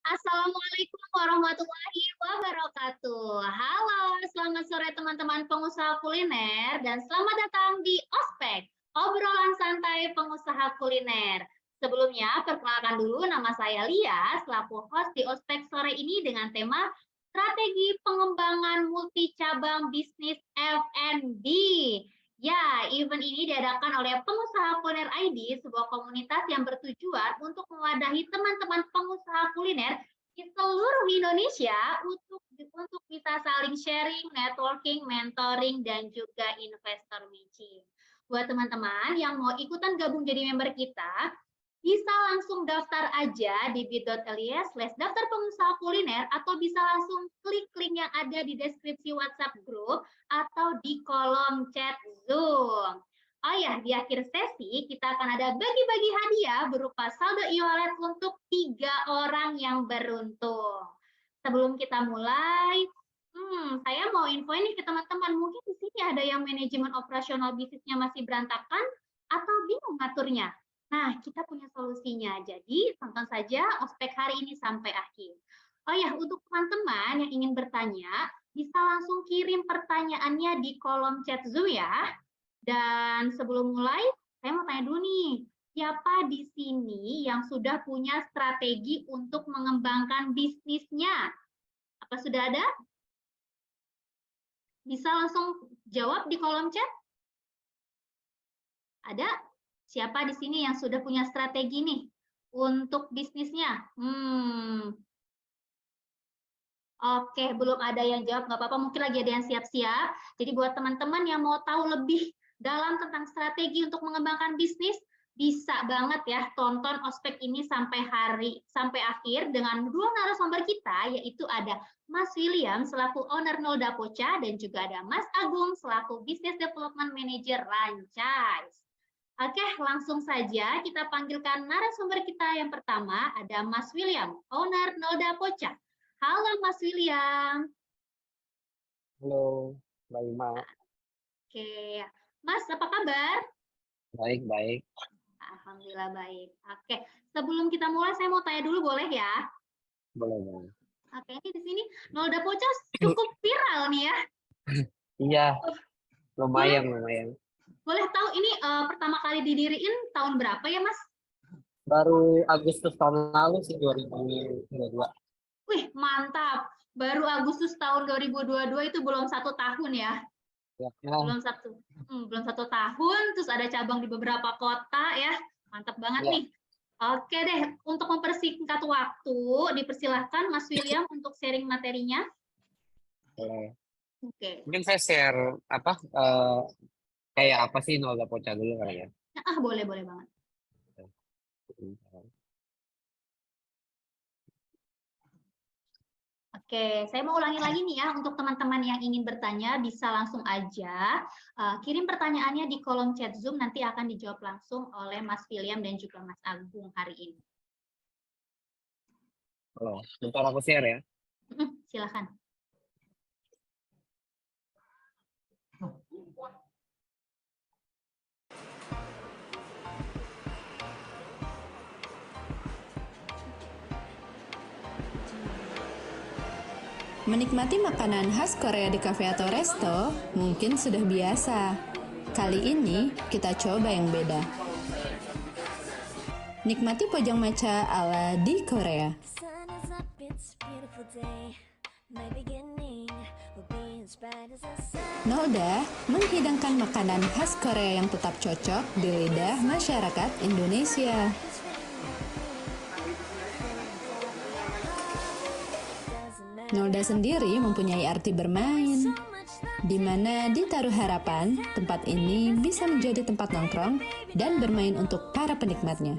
Assalamualaikum warahmatullahi wabarakatuh. Halo, selamat sore teman-teman pengusaha kuliner dan selamat datang di Ospek, obrolan santai pengusaha kuliner. Sebelumnya, perkenalkan dulu nama saya Lia, selaku host di Ospek sore ini dengan tema strategi pengembangan multi cabang bisnis F&B. Ya, event ini diadakan oleh Pengusaha Kuliner ID, sebuah komunitas yang bertujuan untuk mewadahi teman-teman pengusaha kuliner di seluruh Indonesia untuk bisa saling sharing, networking, mentoring, dan juga investor matching. Buat teman-teman yang mau ikutan gabung jadi member kita, bisa langsung daftar aja di bit.ly/daftar pengusaha kuliner atau bisa langsung klik link yang ada di deskripsi WhatsApp grup atau di kolom chat Zoom. Oh ya, di akhir sesi kita akan ada bagi-bagi hadiah berupa saldo e-wallet untuk 3 orang yang beruntung. Sebelum kita mulai, saya mau info ini ke teman-teman. Mungkin di sini ada yang manajemen operasional bisnisnya masih berantakan atau bingung ngaturnya. Nah, kita punya solusinya. Jadi, tonton saja ospek hari ini sampai akhir. Oh ya, untuk teman-teman yang ingin bertanya, bisa langsung kirim pertanyaannya di kolom chat Zoom ya. Dan sebelum mulai, saya mau tanya dulu nih, siapa di sini yang sudah punya strategi untuk mengembangkan bisnisnya? Apa sudah ada? Bisa langsung jawab di kolom chat? Ada? Siapa di sini yang sudah punya strategi nih untuk bisnisnya? Oke, belum ada yang jawab, nggak apa-apa, mungkin lagi ada yang siap-siap. Jadi buat teman-teman yang mau tahu lebih dalam tentang strategi untuk mengembangkan bisnis, bisa banget ya tonton ospek ini sampai akhir dengan dua narasumber kita, yaitu ada Mas William selaku owner Nolda Pocha dan juga ada Mas Agung selaku Business Development Manager Ranchise. Oke, langsung saja kita panggilkan narasumber kita yang pertama, ada Mas William, owner Nolda Pocha. Halo Mas William. Halo, Mbak Ima. Oke, Mas apa kabar? Baik-baik. Alhamdulillah baik. Oke, sebelum kita mulai saya mau tanya dulu boleh ya? Boleh, boleh. Oke, ini di sini Nolda Pocos cukup viral nih ya. Iya, Boleh lumayan. boleh tahu ini pertama kali didiriin tahun berapa ya Mas? Baru Agustus tahun lalu sih 2022. Wih mantap, baru Agustus tahun 2022 itu belum 1 tahun ya? Ya, Belum satu tahun, terus ada cabang di beberapa kota ya, mantap banget ya, nih. Oke deh, untuk mempersingkat waktu, dipersilahkan Mas William untuk sharing materinya. boleh. Oke, Mungkin saya share apa kayak apa sih Nolda Poca dulu kali ya. boleh boleh banget. Oke, saya mau ulangi lagi nih ya, untuk teman-teman yang ingin bertanya bisa langsung aja kirim pertanyaannya di kolom chat Zoom, nanti akan dijawab langsung oleh Mas William dan juga Mas Agung hari ini. Halo, bentar aku share ya. Silakan. Menikmati makanan khas Korea di kafe atau resto mungkin sudah biasa. Kali ini kita coba yang beda. Nikmati pojang matcha ala di Korea. Nolda menghidangkan makanan khas Korea yang tetap cocok di lidah masyarakat Indonesia. Nolda sendiri mempunyai arti bermain, di mana ditaruh harapan tempat ini bisa menjadi tempat nongkrong dan bermain untuk para penikmatnya.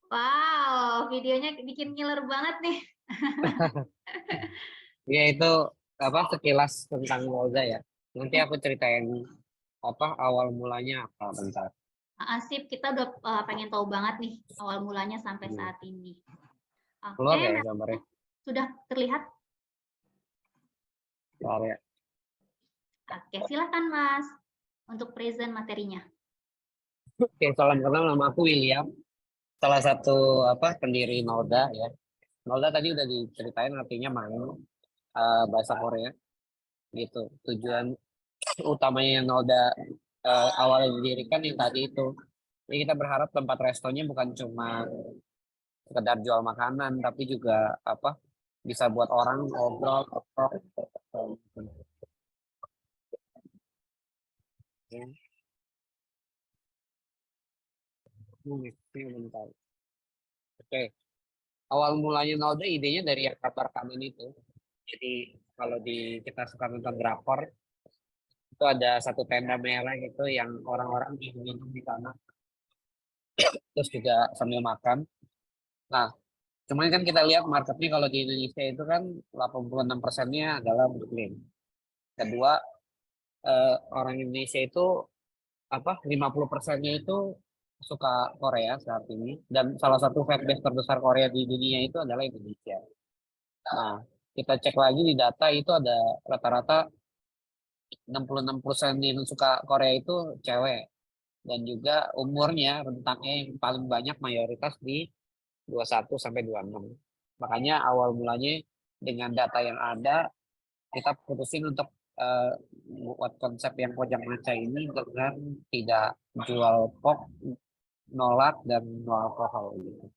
Wow, videonya bikin ngiler banget nih. Ya itu apa sekilas tentang Nolda ya. Nanti aku ceritain apa awal mulanya apa bentar. Asip, kita udah pengen tahu banget nih awal mulanya sampai saat ini. Keluar Oke, ya gambarnya? sudah terlihat? Keluar ya. Oke, silakan Mas untuk present materinya. Oke, salam kenal, nama aku William. Salah satu apa pendiri Noda ya. Noda tadi udah diceritain artinya main bahasa Korea gitu. Tujuan utamanya Noda awalnya didirikan yang tadi itu. Jadi kita berharap tempat restonya bukan cuma sekedar jual makanan, tapi juga apa bisa buat orang ngobrol, ngobrol. Ya. Ini bentar. Oke, awal mulanya Noda idenya dari yang kabar kami itu. Jadi kalau kita suka nonton drakor, itu ada satu tenda merah gitu yang orang-orang minum di sana, terus juga sambil makan. Nah, cuman kan kita lihat marketnya kalau di Indonesia itu kan 86%-nya adalah Muslim. Kedua, orang Indonesia itu apa 50%-nya itu suka Korea saat ini, dan salah satu fanbase terbesar Korea di dunia itu adalah Indonesia. Nah, kita cek lagi di data itu ada rata-rata 66% yang suka Korea itu cewek, dan juga umurnya rentangnya yang paling banyak mayoritas di 21 sampai 26. Makanya awal mulanya dengan data yang ada kita putusin untuk eh, buat konsep yang pojok maca ini dengan tidak jual pok, nolak dan no alkohol gitu.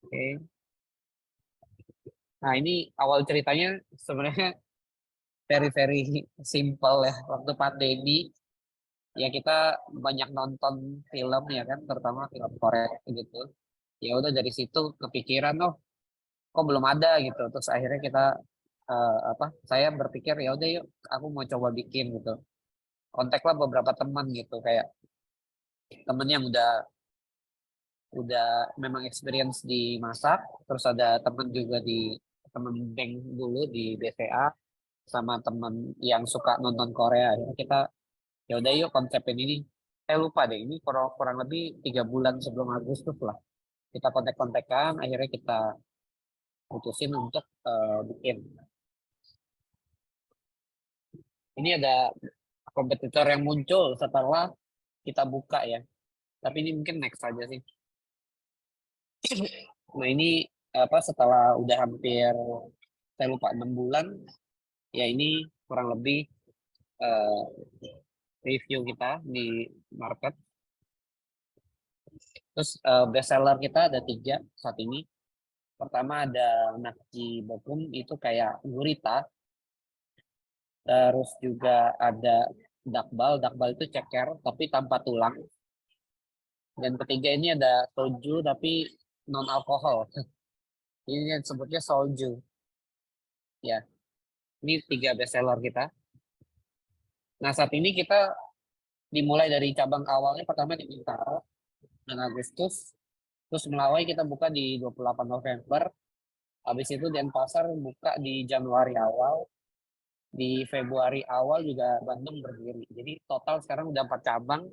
Oke. Nah, ini awal ceritanya sebenarnya very very simple ya. Waktu pandemi ya kita banyak nonton film ya kan, terutama film Korea gitu. Ya udah dari situ kepikiran, oh kok belum ada gitu. Terus akhirnya kita apa? Saya berpikir ya udah yuk, aku mau coba bikin gitu. Kontaklah beberapa teman gitu, kayak temen yang udah memang experience di masak, terus ada temen juga temen bank dulu di BCA, sama temen yang suka nonton Korea. Akhirnya kita ya udah yuk konsepin ini. Saya lupa deh, ini kurang, kurang lebih 3 bulan sebelum Agustus lah kita kontak-kontakan, akhirnya kita putusin untuk bikin. Ini ada kompetitor yang muncul setelah kita buka ya, tapi ini mungkin next saja sih. Nah, ini apa setelah udah hampir saya lupa 6 bulan ya, ini kurang lebih eh, review kita di market. Terus best seller kita ada 3 saat ini. Pertama ada nasi bokum, itu kayak gurita. Terus juga ada dakbal. Dakbal itu ceker tapi tanpa tulang. Dan ketiga ini ada soju tapi non alkohol. Ini yang sebutnya soju. Ya, ini 3 best seller kita. Nah, saat ini kita dimulai dari cabang awalnya pertama di Bintaro dan Agustus. Terus Melawai kita buka di 28 November. Habis itu Denpasar buka di Januari awal. Di Februari awal juga Bandung berdiri. Jadi total sekarang udah 4 cabang.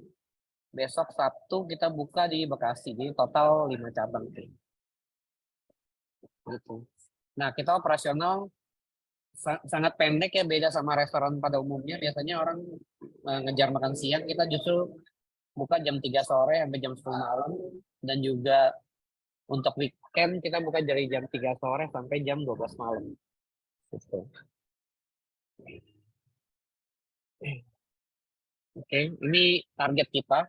Besok Sabtu kita buka di Bekasi. Jadi total 5 cabang. Gitu. Nah, kita operasional sangat pendek ya, beda sama restoran pada umumnya. Biasanya orang ngejar makan siang, kita justru buka jam 3 sore sampai jam 10 malam. Dan juga untuk weekend kita buka dari jam 3 sore sampai jam 12 malam. Gitu. Oke, ini target kita.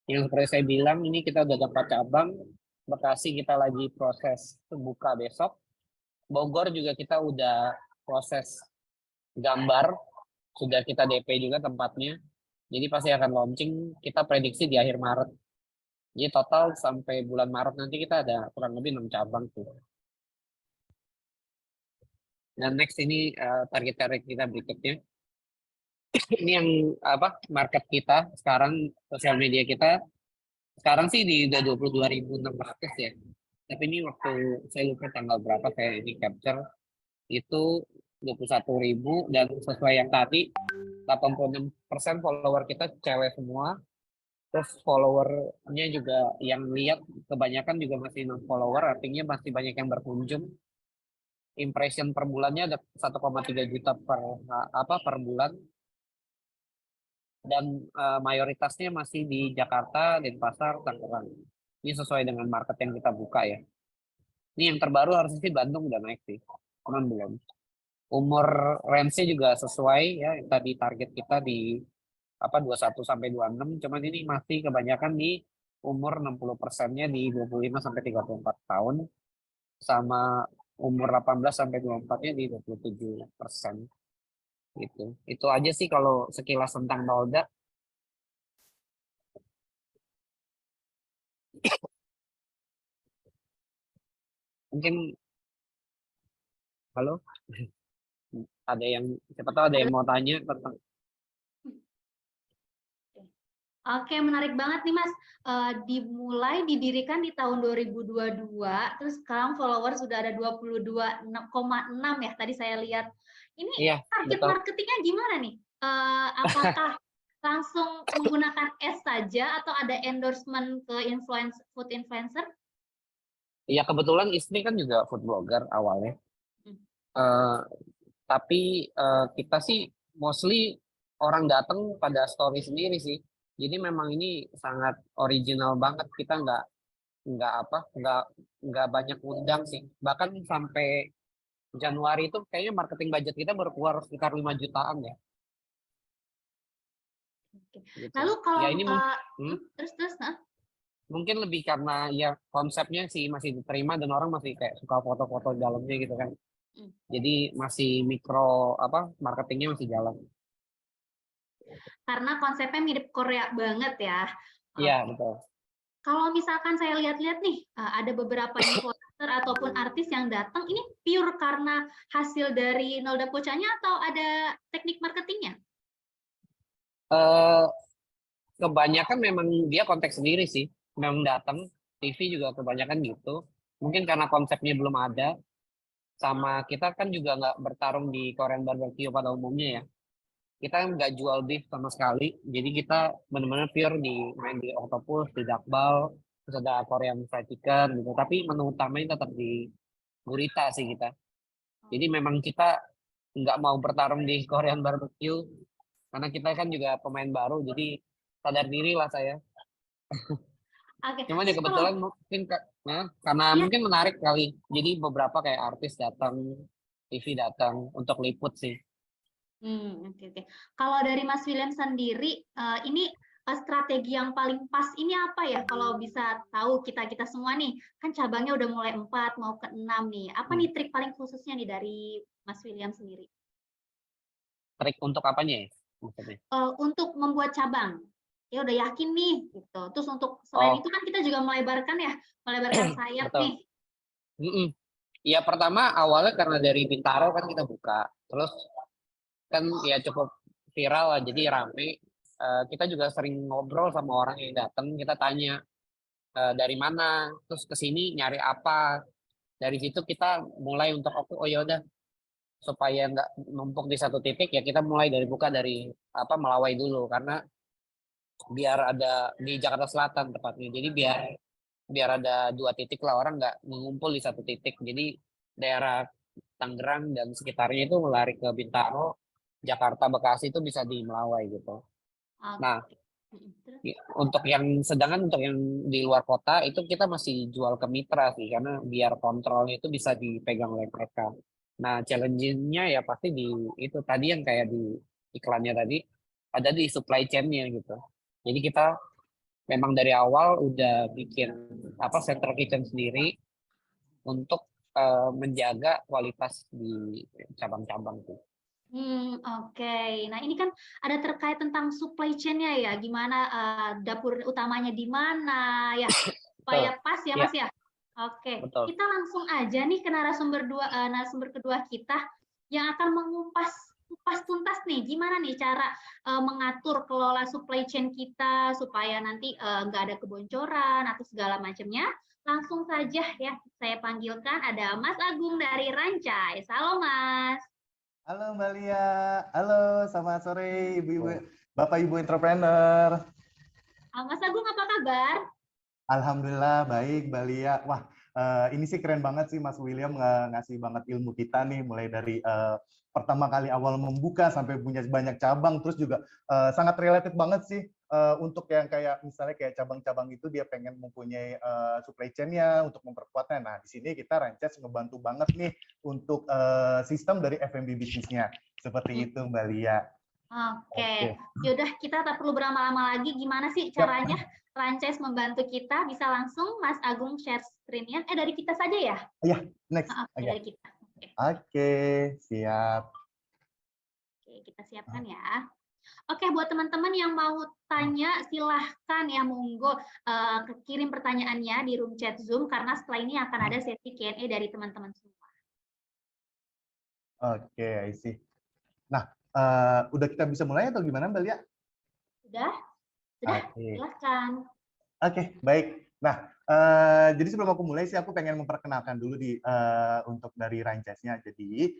Yang seperti saya bilang, ini kita udah dapat cabang. Bekasi kita lagi proses buka besok. Bogor juga kita udah proses gambar. Sudah kita DP juga tempatnya. Jadi pasti akan launching, kita prediksi di akhir Maret. Jadi total sampai bulan Maret nanti kita ada kurang lebih 6 cabang tuh. Dan next ini target-target kita berikutnya. Ini yang apa market kita sekarang, sosial media kita sekarang sih di udah 22.600 ya. Tapi ini waktu saya lupa tanggal berapa saya ini capture, itu 21.000, dan sesuai yang tadi 86% follower kita cewek semua. Terus followernya juga yang lihat kebanyakan juga masih non follower, artinya masih banyak yang berkunjung. Impression per bulannya ada 1,3 juta per bulan, dan mayoritasnya masih di Jakarta, Denpasar, Tangerang. Ini sesuai dengan market yang kita buka ya. Ini yang terbaru harusnya sih Bandung udah naik sih, cuman belum. Umur range-nya juga sesuai ya, yang tadi target kita di 21 sampai 26, cuman ini masih kebanyakan di umur 60%-nya di 25 sampai 34 tahun, sama umur 18 sampai 24-nya di 27% gitu. Itu aja sih kalau sekilas tentang Nolda. Mungkin halo, ada yang siapa tahu ada yang mau tanya tentang. Oke, menarik banget nih Mas. Dimulai didirikan di tahun 2022, terus sekarang follower sudah ada 22,6 ya, tadi saya lihat. Ini Iya, target betul. marketingnya gimana nih? Apakah langsung menggunakan ads saja atau ada endorsement ke food influencer? Iya, kebetulan istri kan juga food blogger awalnya. Hmm. Eh, tapi kita sih mostly orang datang pada story sendiri sih. Jadi memang ini sangat original banget. Kita nggak banyak undang sih. Bahkan sampai Januari itu kayaknya marketing budget kita baru keluar sekitar 5 jutaan ya. Oke. Gitu. Lalu kalau Ya ini terus, mungkin lebih karena ya konsepnya sih masih diterima dan orang masih kayak suka foto-foto dalamnya gitu kan. Jadi masih mikro marketingnya masih jalan. karena konsepnya mirip Korea banget ya. Iya, betul. Kalau misalkan saya lihat-lihat nih, ada beberapa influencer ataupun artis yang datang, ini pure karena hasil dari Nolda Pocanya atau ada teknik marketingnya? Kebanyakan memang dia konteks sendiri sih. Memang datang, TV juga kebanyakan gitu. Mungkin karena konsepnya belum ada, sama kita kan juga nggak bertarung di Korean barbecue pada umumnya ya. Kita nggak jual beef sama sekali, jadi kita benar-benar pure main di octopus, di dakbal, terus ada Korean fried chicken gitu. Tapi menu utamanya tetap di gurita sih kita. Jadi memang kita nggak mau bertarung di Korean barbecue, karena kita kan juga pemain baru, jadi sadar diri lah saya. Oke, Cuman ya kebetulan mungkin karena Iya. mungkin menarik kali. Jadi beberapa kayak artis datang, TV datang untuk liput sih. Oke. Kalau dari Mas William sendiri, ini strategi yang paling pas ini apa ya? Kalau bisa tahu kita semua nih, kan cabangnya udah mulai 4 mau ke 6 nih. Apa nih trik paling khususnya nih dari Mas William sendiri? Trik untuk apanya ya maksudnya? Untuk membuat cabang. Ya udah yakin nih gitu. Terus untuk selain itu kan kita juga melebarkan sayap Betul. nih. Ya pertama awalnya karena dari Bintaro kan kita buka, terus kan ya cukup viral lah, jadi rame. Kita juga sering ngobrol sama orang yang datang, kita tanya dari mana, terus kesini nyari apa. Dari situ kita mulai untuk oh ya udah, supaya nggak numpuk di satu titik ya kita mulai dari buka dari Melawai dulu, karena biar ada di Jakarta Selatan tepatnya, jadi biar ada 2 titik lah, orang nggak mengumpul di satu titik. Jadi daerah Tangerang dan sekitarnya itu melari ke Bintaro, Jakarta, Bekasi itu bisa di Melawai gitu. Nah, untuk yang di luar kota itu kita masih jual ke mitra sih, karena biar kontrolnya itu bisa dipegang oleh mereka. Nah, challenge-nya ya pasti di itu tadi yang kayak di iklannya tadi, ada di supply chain-nya gitu. Jadi kita memang dari awal udah bikin central kitchen sendiri untuk menjaga kualitas di cabang-cabang tuh. Oke. Nah, ini kan ada terkait tentang supply chain-nya ya, gimana dapur utamanya di mana ya, supaya pas ya Mas ya. Oke, Betul. kita langsung aja nih ke narasumber kedua kita yang akan mengupas tuntas nih, gimana nih cara mengatur kelola supply chain kita supaya nanti nggak ada kebocoran atau segala macamnya. Langsung saja ya, saya panggilkan ada Mas Agung dari Rancai. Halo Mas. Halo Mbak Lia, halo selamat sore Ibu-ibu, Bapak Ibu entrepreneur. Mas Agung, apa kabar? Alhamdulillah baik Mbak Lia. Wah, ini sih keren banget sih Mas William ngasih banget ilmu kita nih, mulai dari pertama kali awal membuka sampai punya banyak cabang, terus juga sangat related banget sih untuk yang kayak misalnya kayak cabang-cabang itu dia pengen mempunyai supply chain-nya untuk memperkuatnya. Nah, di sini kita Rances ngebantu banget nih untuk sistem dari F&B bisnisnya. Seperti itu Mbak Lia. Oke, yaudah kita tak perlu berlama-lama lagi. Gimana sih caranya Rances membantu kita? Bisa langsung Mas Agung share screen-nya. Dari kita saja ya? Iya, next. Dari kita. Oke, siap. Oke, kita siapkan ya. Oke, buat teman-teman yang mau tanya, silahkan ya, monggo kirim pertanyaannya di room chat Zoom, karena setelah ini akan ada sesi Q&A dari teman-teman semua. Oke, I see. Nah, udah kita bisa mulai atau gimana Mbak Lia? Sudah, silahkan. Oke, baik. Nah, jadi sebelum aku mulai sih, aku pengen memperkenalkan dulu untuk dari Rances-nya. Jadi,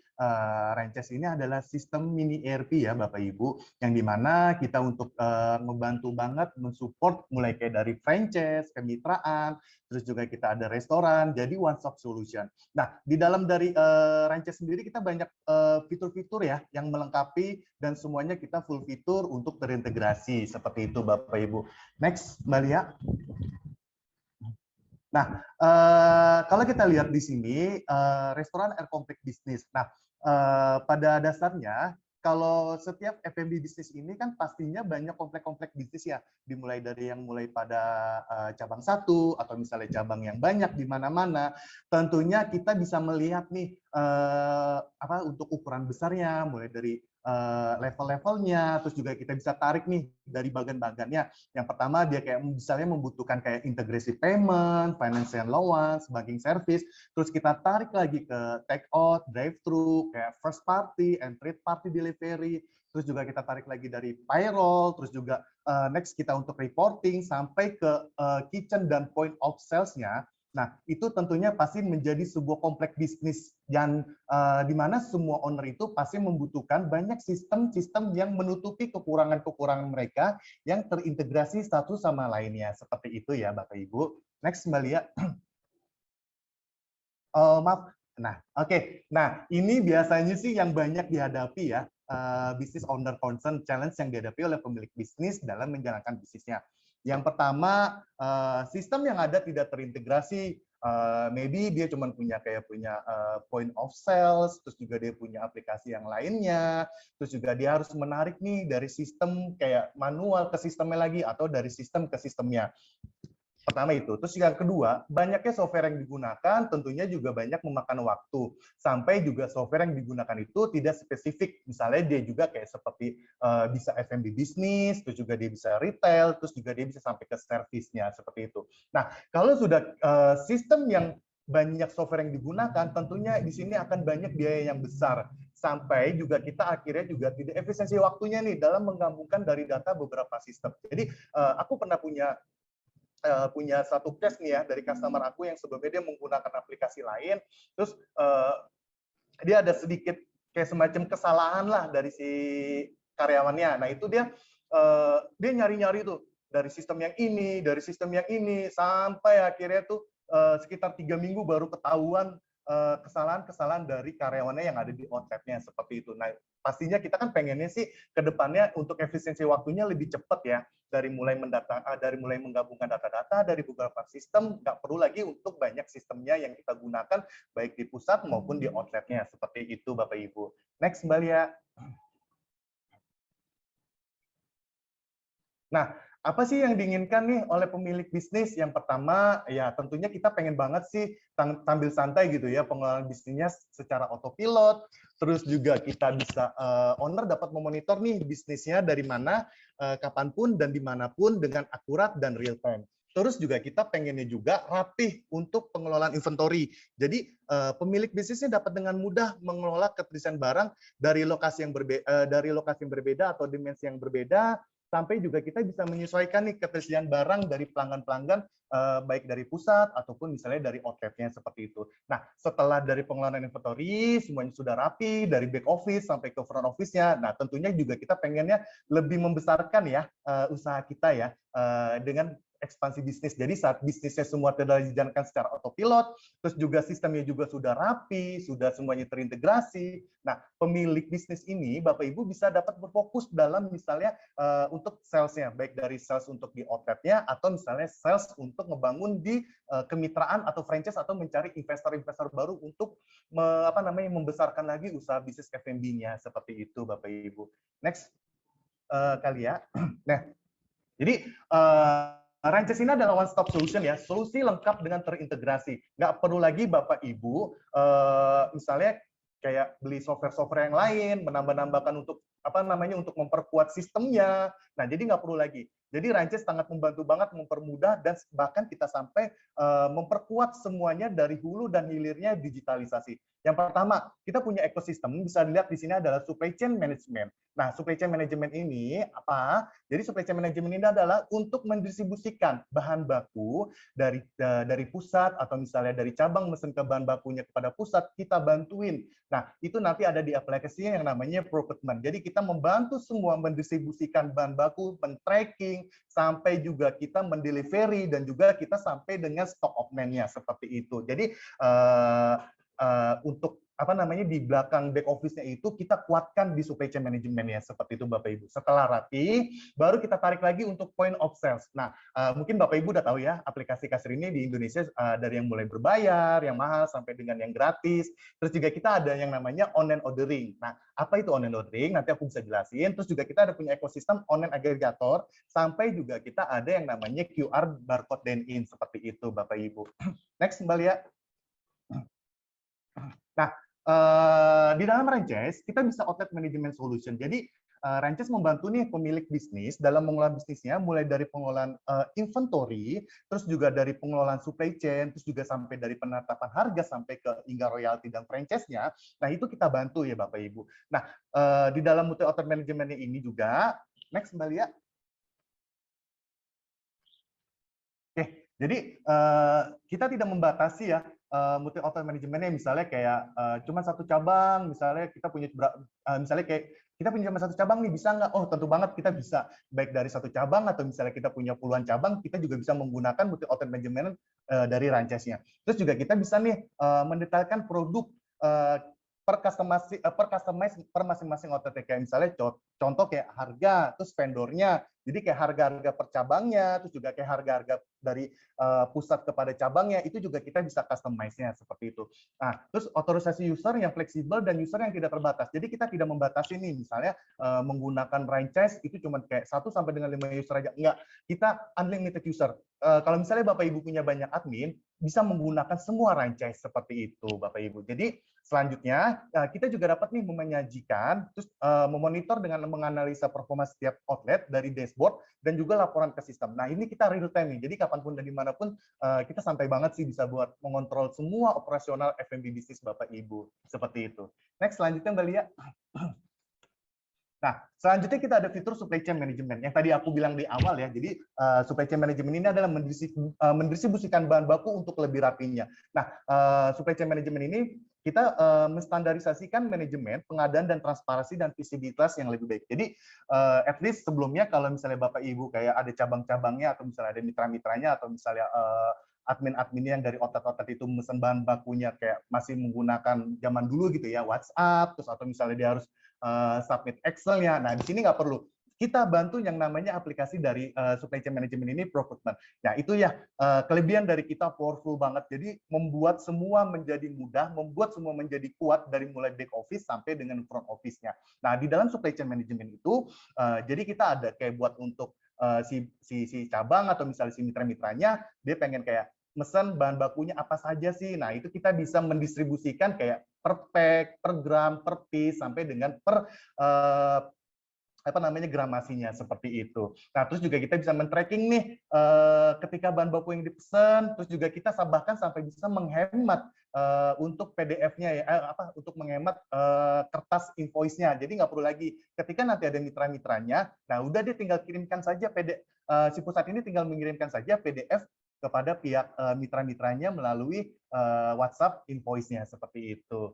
Rances ini adalah sistem mini ERP ya, Bapak Ibu, yang dimana kita untuk membantu banget mensupport mulai kayak dari franchise, kemitraan, terus juga kita ada restoran, jadi one stop solution. Nah, di dalam dari Rances sendiri kita banyak fitur-fitur ya yang melengkapi dan semuanya kita full fitur untuk terintegrasi seperti itu, Bapak Ibu. Next, Mbak Lia. Nah, kalau kita lihat di sini, restoran Air Complete Business. Nah, pada dasarnya, kalau setiap F&B bisnis ini kan pastinya banyak komplek-komplek bisnis ya, dimulai dari yang mulai pada cabang satu, atau misalnya cabang yang banyak di mana-mana. Tentunya kita bisa melihat nih, untuk ukuran besarnya, mulai dari level-levelnya, terus juga kita bisa tarik nih dari bagian-bagiannya. Yang pertama dia kayak misalnya membutuhkan kayak integrasi payment, financial allowance, banking service, terus kita tarik lagi ke take out, drive thru, kayak first party and third party delivery, terus juga kita tarik lagi dari payroll, terus juga next kita untuk reporting sampai ke kitchen dan point of sales-nya. Nah, itu tentunya pasti menjadi sebuah kompleks bisnis yang di mana semua owner itu pasti membutuhkan banyak sistem-sistem yang menutupi kekurangan-kekurangan mereka yang terintegrasi satu sama lainnya. Seperti itu ya, Bapak Ibu. Next, Mbak Lia. Maaf. Nah, oke. Nah, ini biasanya sih yang banyak dihadapi ya, business owner concern challenge yang dihadapi oleh pemilik bisnis dalam menjalankan bisnisnya. Yang pertama, sistem yang ada tidak terintegrasi. Maybe dia cuma punya point of sales, terus juga dia punya aplikasi yang lainnya, terus juga dia harus menarik nih dari sistem kayak manual ke sistemnya lagi, atau dari sistem ke sistemnya. Pertama itu. Terus yang kedua, banyaknya software yang digunakan tentunya juga banyak memakan waktu. Sampai juga software yang digunakan itu tidak spesifik. Misalnya dia juga kayak seperti bisa F&B bisnis, terus juga dia bisa retail, terus juga dia bisa sampai ke servisnya, seperti itu. Nah, kalau sudah sistem yang banyak software yang digunakan, tentunya di sini akan banyak biaya yang besar. Sampai juga kita akhirnya juga tidak efisiensi waktunya nih dalam menggabungkan dari data beberapa sistem. Jadi aku pernah punya satu case nih ya dari customer aku yang sebelumnya dia menggunakan aplikasi lain, terus dia ada sedikit kayak semacam kesalahan lah dari si karyawannya. Nah itu dia nyari-nyari tuh dari sistem yang ini, sampai akhirnya tuh sekitar 3 minggu baru ketahuan kesalahan-kesalahan dari karyawannya yang ada di outletnya, seperti itu. Nah, pastinya kita kan pengennya sih ke depannya untuk efisiensi waktunya lebih cepat ya, dari mulai menggabungkan data-data dari beberapa sistem, nggak perlu lagi untuk banyak sistemnya yang kita gunakan baik di pusat maupun di outletnya, seperti itu Bapak Ibu. Next, Mbak Lia. Nah, apa sih yang diinginkan nih oleh pemilik bisnis? Yang pertama, ya tentunya kita pengen banget sih sambil santai gitu ya, pengelolaan bisnisnya secara autopilot, terus juga kita bisa, owner dapat memonitor nih bisnisnya dari mana, kapanpun dan dimanapun dengan akurat dan real time. Terus juga kita pengennya juga rapih untuk pengelolaan inventory. Jadi pemilik bisnisnya dapat dengan mudah mengelola keterisian barang dari lokasi yang berbeda atau dimensi yang berbeda, sampai juga kita bisa menyesuaikan nih ketersediaan barang dari pelanggan-pelanggan, baik dari pusat ataupun misalnya dari outletnya seperti itu. Nah, setelah dari pengelolaan inventory semuanya sudah rapi, dari back office sampai ke front office-nya. Nah, tentunya juga kita pengennya lebih membesarkan ya usaha kita ya dengan ekspansi bisnis. Jadi saat bisnisnya semua telah dijalankan secara autopilot, terus juga sistemnya juga sudah rapi, sudah semuanya terintegrasi. Nah, pemilik bisnis ini, Bapak Ibu bisa dapat berfokus dalam misalnya untuk sales-nya, baik dari sales untuk di outlet-nya atau misalnya sales untuk ngebangun di kemitraan atau franchise atau mencari investor-investor baru untuk membesarkan lagi usaha bisnis F&B-nya seperti itu, Bapak Ibu. Next kali ya. Nah, jadi Ranches ini adalah one stop solution ya, solusi lengkap dengan terintegrasi. Nggak perlu lagi Bapak Ibu misalnya kayak beli software-software yang lain, menambah-nambahkan untuk untuk memperkuat sistemnya. Nah, jadi nggak perlu lagi. Jadi Ranches sangat membantu banget, mempermudah dan bahkan kita sampai memperkuat semuanya dari hulu dan hilirnya digitalisasi. Yang pertama, kita punya ekosistem, bisa dilihat di sini adalah supply chain management. Nah, supply chain management ini apa? Jadi supply chain management ini adalah untuk mendistribusikan bahan baku dari pusat atau misalnya dari cabang mesin ke bahan bakunya kepada pusat, kita bantuin. Nah, itu nanti ada di aplikasi yang namanya procurement. Jadi kita membantu semua mendistribusikan bahan baku, men-tracking, sampai juga kita mendelivery dan juga kita sampai dengan stock of man-nya seperti itu. Jadi untuk di belakang back office-nya itu kita kuatkan di supply chain management-nya seperti itu Bapak Ibu. Setelah rapi, baru kita tarik lagi untuk point of sales. Nah, mungkin Bapak Ibu udah tahu ya, aplikasi Kasir ini di Indonesia dari yang mulai berbayar, yang mahal sampai dengan yang gratis. Terus juga kita ada yang namanya online ordering. Nah, apa itu online ordering? Nanti aku bisa jelasin. Terus juga kita ada punya ekosistem online aggregator, sampai juga kita ada yang namanya QR barcode dine-in seperti itu Bapak Ibu. Next Mbak Lia. Nah, di dalam Ranches, kita bisa outlet management solution. Jadi, Ranches membantu nih pemilik bisnis dalam mengelola bisnisnya, mulai dari pengelolaan inventory, terus juga dari pengelolaan supply chain, terus juga sampai dari penetapan harga, sampai ke hingga royalti dan franchise-nya. Nah, itu kita bantu ya Bapak Ibu. Nah, di dalam multi outlet management ini juga, next Mbak Lia. Oke, jadi kita tidak membatasi ya multi outlet manajemennya, misalnya kayak cuma satu cabang, misalnya kita punya misalnya kayak kita punya cuma satu cabang nih, bisa nggak? Oh, tentu banget kita bisa, baik dari satu cabang atau misalnya kita punya puluhan cabang, kita juga bisa menggunakan multi outlet manajemen dari Ranches-nya. Terus juga kita bisa nih mendetailkan produk per customize per masing-masing outlet, kayak misalnya contoh kayak harga, terus vendornya. Jadi kayak harga-harga per cabangnya, terus juga kayak harga-harga dari pusat kepada cabangnya, itu juga kita bisa customize-nya seperti itu. Nah, terus otorisasi user yang fleksibel dan user yang tidak terbatas. Jadi kita tidak membatasi nih, misalnya menggunakan Ranches itu cuma kayak 1 sampai dengan 5 user aja. Enggak, kita unlimited user. Kalau misalnya Bapak Ibu punya banyak admin, bisa menggunakan semua Ranches seperti itu, Bapak Ibu. Jadi selanjutnya kita juga dapat nih menyajikan, terus memonitor dengan menganalisa performa setiap outlet dari dashboard dan juga laporan ke sistem. Nah, ini kita real time nih. Jadi kapanpun dan dimanapun kita santai banget sih bisa buat mengontrol semua operasional F&B bisnis Bapak Ibu seperti itu. Next, selanjutnya Mbak Lia. Nah, selanjutnya kita ada fitur supply chain management yang tadi aku bilang di awal ya. Jadi supply chain management ini adalah mendistribusikan bahan baku untuk lebih rapinya. Nah, supply chain management ini kita menstandarisasikan manajemen, pengadaan dan transparansi dan visibilitas yang lebih baik. Jadi at least sebelumnya kalau misalnya Bapak Ibu kayak ada cabang-cabangnya atau misalnya ada mitra-mitranya atau misalnya admin-adminnya yang dari outlet-outlet itu mesen bahan bakunya kayak masih menggunakan zaman dulu gitu ya, WhatsApp, terus atau misalnya dia harus submit Excel-nya. Nah, di sini nggak perlu. Kita bantu yang namanya aplikasi dari supply chain management ini, procurement. Nah, itu ya kelebihan dari kita, powerful banget. Jadi membuat semua menjadi mudah, membuat semua menjadi kuat dari mulai back office sampai dengan front office-nya. Nah, di dalam supply chain management itu, jadi kita ada kayak buat untuk si cabang atau misalnya si mitra-mitranya, dia pengen kayak mesen bahan bakunya apa saja sih. Nah, itu kita bisa mendistribusikan kayak per pack, per gram, per piece, sampai dengan per gramasinya seperti itu. Nah, terus juga kita bisa men-tracking nih ketika bahan baku yang dipesan, terus juga kita bahkan sampai bisa menghemat untuk PDF-nya ya, untuk menghemat kertas invoice-nya. Jadi nggak perlu lagi ketika nanti ada mitra-mitranya, nah udah dia tinggal kirimkan saja si pusat ini tinggal mengirimkan saja PDF kepada pihak mitra-mitranya melalui WhatsApp invoice-nya seperti itu.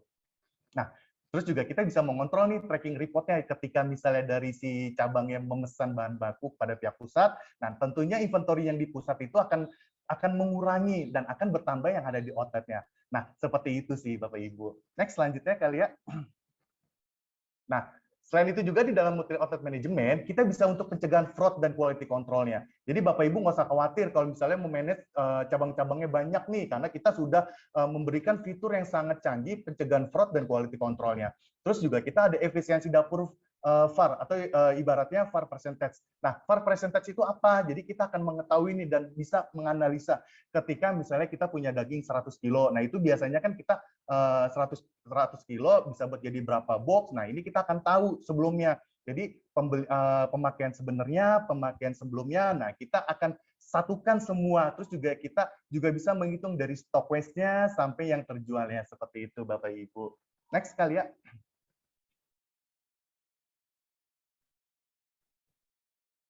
Nah, terus juga kita bisa mengontrol nih tracking report-nya ketika misalnya dari si cabang yang memesan bahan baku pada pihak pusat. Nah, tentunya inventory yang di pusat itu akan mengurangi dan akan bertambah yang ada di outlet-nya. Nah, seperti itu sih Bapak Ibu. Next, selanjutnya kali ya. Nah, selain itu juga di dalam multi outlet management, kita bisa untuk pencegahan fraud dan quality control-nya. Jadi Bapak Ibu nggak usah khawatir kalau misalnya memanage cabang-cabangnya banyak nih, karena kita sudah memberikan fitur yang sangat canggih pencegahan fraud dan quality control-nya. Terus juga kita ada efisiensi dapur VAR atau ibaratnya VAR percentage. Nah, VAR percentage itu apa? Jadi kita akan mengetahui nih dan bisa menganalisa ketika misalnya kita punya daging 100 kilo. Nah, itu biasanya kan kita 100 kilo bisa buat jadi berapa box. Nah, ini kita akan tahu sebelumnya. Jadi pemakaian sebenarnya, pemakaian sebelumnya. Nah, kita akan satukan semua. Terus juga kita juga bisa menghitung dari stock waste-nya sampai yang terjualnya seperti itu, Bapak Ibu. Next kali ya.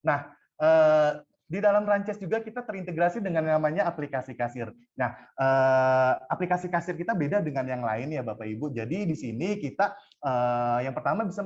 Nah, di dalam Rances juga kita terintegrasi dengan namanya aplikasi kasir. Nah, aplikasi kasir kita beda dengan yang lain ya Bapak Ibu. Jadi di sini kita yang pertama bisa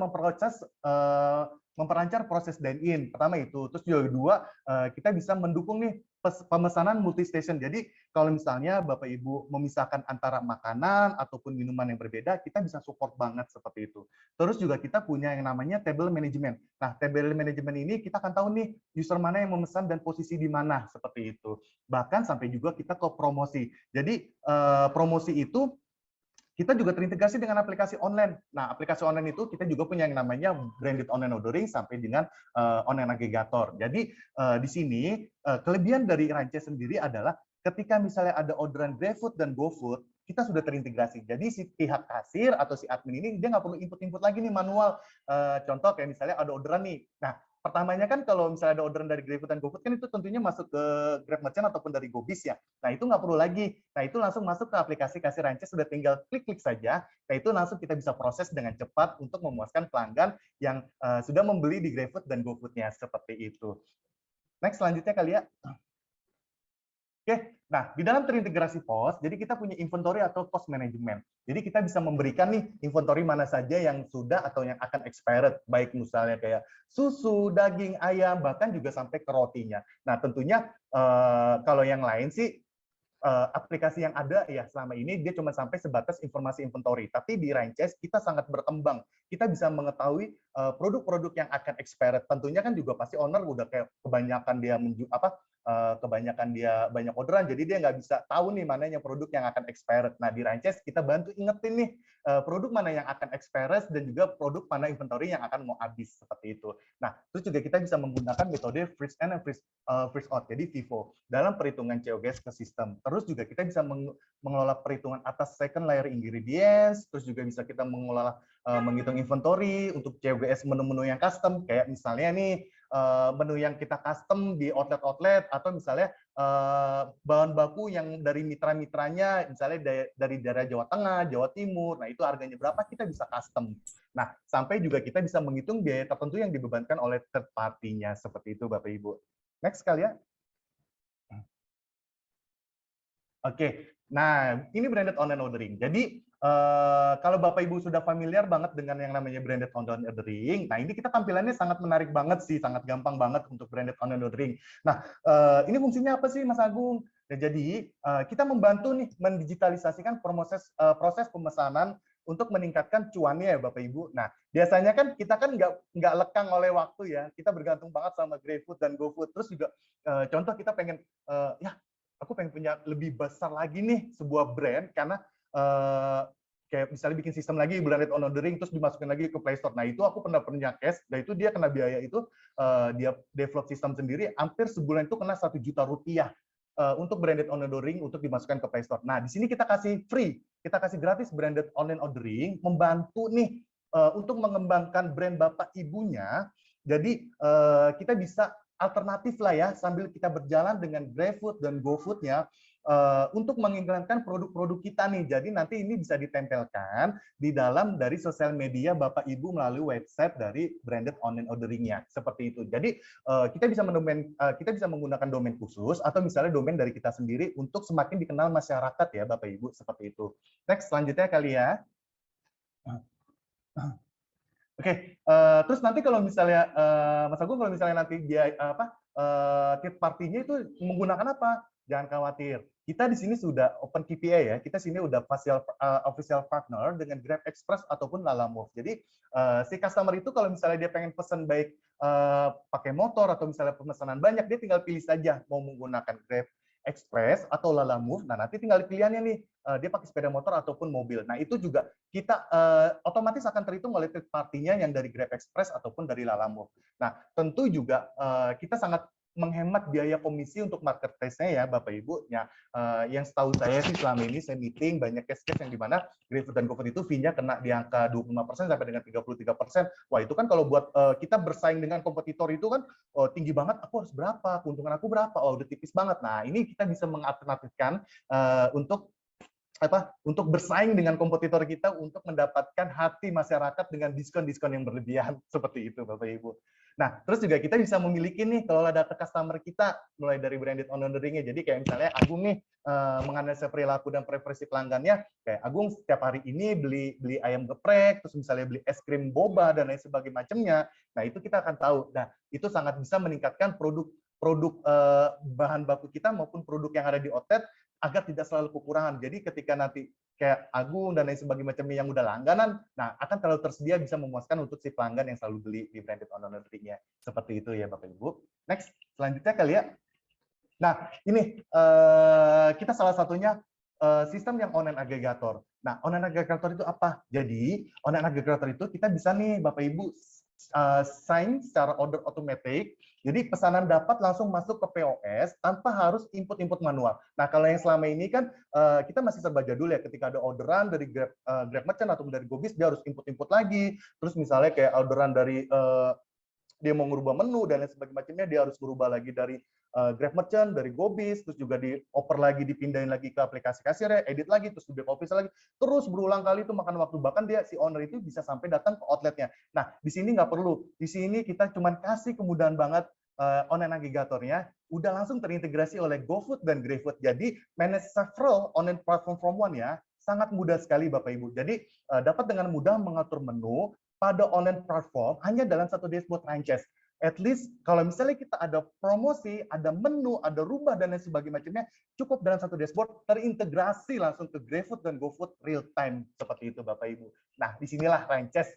memperlancar proses dine-in. Pertama itu. Terus juga kedua, kita bisa mendukung nih pemesanan multi-station. Jadi kalau misalnya Bapak Ibu memisahkan antara makanan ataupun minuman yang berbeda, kita bisa support banget seperti itu. Terus juga kita punya yang namanya table management. Nah, table management ini kita akan tahu nih user mana yang memesan dan posisi di mana seperti itu. Bahkan sampai juga kita ke promosi. Jadi promosi itu kita juga terintegrasi dengan aplikasi online. Nah, aplikasi online itu kita juga punya yang namanya branded online ordering sampai dengan online aggregator. Jadi di sini kelebihan dari Rances sendiri adalah ketika misalnya ada orderan GrabFood dan GoFood, kita sudah terintegrasi. Jadi si pihak kasir atau si admin ini dia nggak perlu input-input lagi nih manual. Contoh kayak misalnya ada orderan nih. Nah, pertamanya kan kalau misalnya ada orderan dari GrabFood dan GoFood kan itu tentunya masuk ke Grab Merchant ataupun dari GoBiz ya. Nah, itu nggak perlu lagi. Nah, itu langsung masuk ke aplikasi kasir Rances, sudah tinggal klik-klik saja. Nah, itu langsung kita bisa proses dengan cepat untuk memuaskan pelanggan yang sudah membeli di GrabFood dan GoFood-nya seperti itu. Next, selanjutnya kali ya. Oke, nah di dalam terintegrasi POS, jadi kita punya inventory atau cost management. Jadi kita bisa memberikan nih inventory mana saja yang sudah atau yang akan expired, baik misalnya kayak susu, daging, ayam, bahkan juga sampai ke rotinya. Nah tentunya kalau yang lain sih aplikasi yang ada ya selama ini dia cuma sampai sebatas informasi inventory. Tapi di Rances kita sangat berkembang. Kita bisa mengetahui produk-produk yang akan expired. Tentunya kan juga pasti owner udah kayak kebanyakan dia banyak orderan, jadi dia nggak bisa tahu nih mana yang produk yang akan expired. Nah di Rances kita bantu ingetin nih produk mana yang akan expired dan juga produk mana inventory yang akan mau habis seperti itu. Nah terus juga kita bisa menggunakan metode freeze in and freeze out, jadi FIFO dalam perhitungan COGS ke sistem. Terus juga kita bisa mengelola perhitungan atas second layer ingredients, terus juga bisa kita mengelola menghitung inventory untuk COGS menu-menu yang custom, kayak misalnya nih menu yang kita custom di outlet-outlet, atau misalnya bahan baku yang dari mitra-mitranya, misalnya dari daerah Jawa Tengah, Jawa Timur, nah itu harganya berapa, kita bisa custom. Nah, sampai juga kita bisa menghitung biaya tertentu yang dibebankan oleh third party-nya, seperti itu Bapak Ibu. Next kali ya. Oke, nah ini branded online ordering. Jadi kalau Bapak Ibu sudah familiar banget dengan yang namanya branded online ordering, nah ini kita tampilannya sangat menarik banget sih, sangat gampang banget untuk branded online ordering. Nah, ini fungsinya apa sih Mas Agung? Nah, jadi kita membantu nih mendigitalisasikan proses pemesanan untuk meningkatkan cuannya ya Bapak Ibu. Nah, biasanya kan kita kan nggak lekang oleh waktu ya, kita bergantung banget sama GrabFood dan GoFood. Terus juga contoh kita pengen ya aku pengen punya lebih besar lagi nih sebuah brand, karena kayak misalnya bikin sistem lagi branded online ordering terus dimasukin lagi ke Play Store. Nah itu aku pernah punya case, dan itu dia kena biaya itu dia develop sistem sendiri hampir sebulan itu kena 1 juta rupiah untuk branded online ordering untuk dimasukkan ke Play Store. Nah di sini kita kasih free, kita kasih gratis branded online ordering, membantu nih untuk mengembangkan brand bapak ibunya. Jadi kita bisa alternatif lah ya, sambil kita berjalan dengan GrabFood dan GoFood-nya, untuk mengiklankan produk-produk kita nih. Jadi nanti ini bisa ditempelkan di dalam dari sosial media Bapak Ibu melalui website dari branded online orderingnya seperti itu. Jadi kita bisa menggunakan domain khusus atau misalnya domain dari kita sendiri untuk semakin dikenal masyarakat ya Bapak Ibu seperti itu. Next selanjutnya kali ya. Oke, terus nanti kalau misalnya Mas Agung, kalau misalnya nanti dia third party-nya itu menggunakan apa? Jangan khawatir. Kita di sini sudah open KPI ya. Kita sini udah official partner dengan Grab Express ataupun Lalamove. Jadi si customer itu kalau misalnya dia pengen pesan baik pakai motor atau misalnya pemesanan banyak, dia tinggal pilih saja mau menggunakan Grab Express atau Lalamove. Nah, nanti tinggal pilihannya nih, dia pakai sepeda motor ataupun mobil. Nah, itu juga kita otomatis akan terhitung oleh third party-nya yang dari Grab Express ataupun dari Lalamove. Nah, tentu juga kita sangat menghemat biaya komisi untuk marketplace-nya ya Bapak Ibu. Ya, yang setahu saya sih selama ini saya meeting banyak case-case yang di mana GrabFood dan GoFood itu fee-nya kena di angka 25% sampai dengan 33%. Wah, itu kan kalau buat kita bersaing dengan kompetitor itu kan tinggi banget, aku harus berapa, keuntungan aku berapa, oh udah tipis banget. Nah, ini kita bisa mengalternatifkan untuk bersaing dengan kompetitor kita untuk mendapatkan hati masyarakat dengan diskon-diskon yang berlebihan seperti itu Bapak Ibu. Nah, terus juga kita bisa memiliki nih kalau ada data customer kita mulai dari branded online orderingnya. Jadi kayak misalnya Agung nih menganalisa perilaku dan preferensi pelanggannya, kayak Agung setiap hari ini beli ayam geprek, terus misalnya beli es krim boba dan lain sebagainya macamnya. Nah, itu kita akan tahu. Nah, itu sangat bisa meningkatkan produk bahan baku kita maupun produk yang ada di outlet agar tidak selalu kekurangan. Jadi ketika nanti kayak Agung dan lain sebagainya macamnya yang udah langganan, nah akan terlalu tersedia bisa memuaskan untuk si pelanggan yang selalu beli di branded online orderingnya. Seperti itu ya Bapak Ibu. Next, selanjutnya kali ya. Nah, ini kita salah satunya sistem yang online aggregator. Nah, online aggregator itu apa? Jadi, online aggregator itu kita bisa nih Bapak Ibu sign secara order automatic. Jadi pesanan dapat langsung masuk ke POS tanpa harus input manual. Nah, kalau yang selama ini kan kita masih serba jadul ya, ketika ada orderan dari Grab Merchant atau dari GoBiz, dia harus input lagi. Terus misalnya kayak orderan dari dia mau merubah menu dan lain sebagainya, dia harus berubah lagi dari Grab Merchant, dari GoBiz, terus juga dioper lagi, dipindahin lagi ke aplikasi kasirnya, edit lagi, terus di back office lagi, terus berulang kali itu makan waktu, bahkan dia si owner itu bisa sampai datang ke outletnya. Nah, di sini nggak perlu, di sini kita cuma kasih kemudahan banget online aggregatornya, udah langsung terintegrasi oleh GoFood dan GrabFood. Jadi manage several online platform from one ya, sangat mudah sekali Bapak Ibu. Jadi dapat dengan mudah mengatur menu pada online platform hanya dalam satu dashboard Ranches. At least kalau misalnya kita ada promosi, ada menu, ada rubah dan lain sebagainya macamnya, cukup dalam satu dashboard terintegrasi langsung ke GrabFood dan GoFood real time seperti itu Bapak Ibu. Nah, disinilah Ranches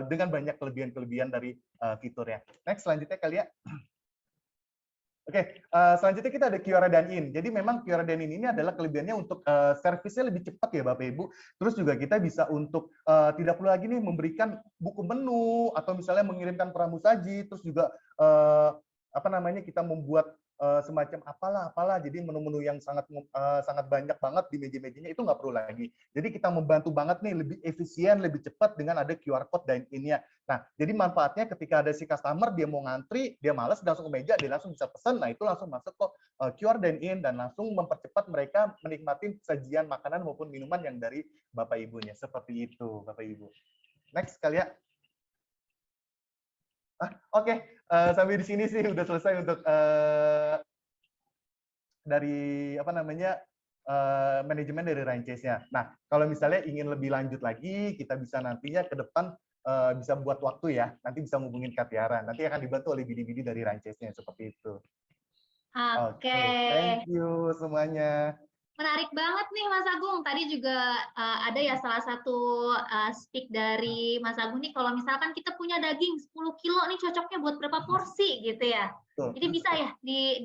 dengan banyak kelebihan-kelebihan dari fiturnya. Next, selanjutnya kali ya. Oke, selanjutnya kita ada QR Dine-in. Jadi memang QR Dine-in ini adalah kelebihannya untuk servisnya lebih cepat ya Bapak Ibu. Terus juga kita bisa untuk tidak perlu lagi nih memberikan buku menu atau misalnya mengirimkan pramusaji. Terus juga kita membuat semacam apalah. Jadi menu-menu yang sangat banyak banget di meja-mejanya itu nggak perlu lagi. Jadi kita membantu banget nih lebih efisien, lebih cepat dengan ada QR code Dine-in-nya. Nah, jadi manfaatnya ketika ada si customer, dia mau ngantri, dia males, langsung ke meja, dia langsung bisa pesan, nah itu langsung masuk ke QR Dine-in dan langsung mempercepat mereka menikmati sajian makanan maupun minuman yang dari Bapak Ibunya. Seperti itu, Bapak Ibu. Next, kali ya. Oke. Sampai di sini sih udah selesai untuk dari manajemen dari Ranches-nya. Nah, kalau misalnya ingin lebih lanjut lagi, kita bisa nantinya ke depan bisa buat waktu ya, nanti bisa hubungin Kak Tiara. Nanti akan dibantu oleh Bidi-Bidi dari Ranches-nya seperti itu. Oke. Thank you semuanya. Menarik banget nih Mas Agung. Tadi juga ada ya salah satu speak dari Mas Agung nih, kalau misalkan kita punya daging 10 kilo nih cocoknya buat berapa porsi gitu ya. Betul. Jadi bisa ya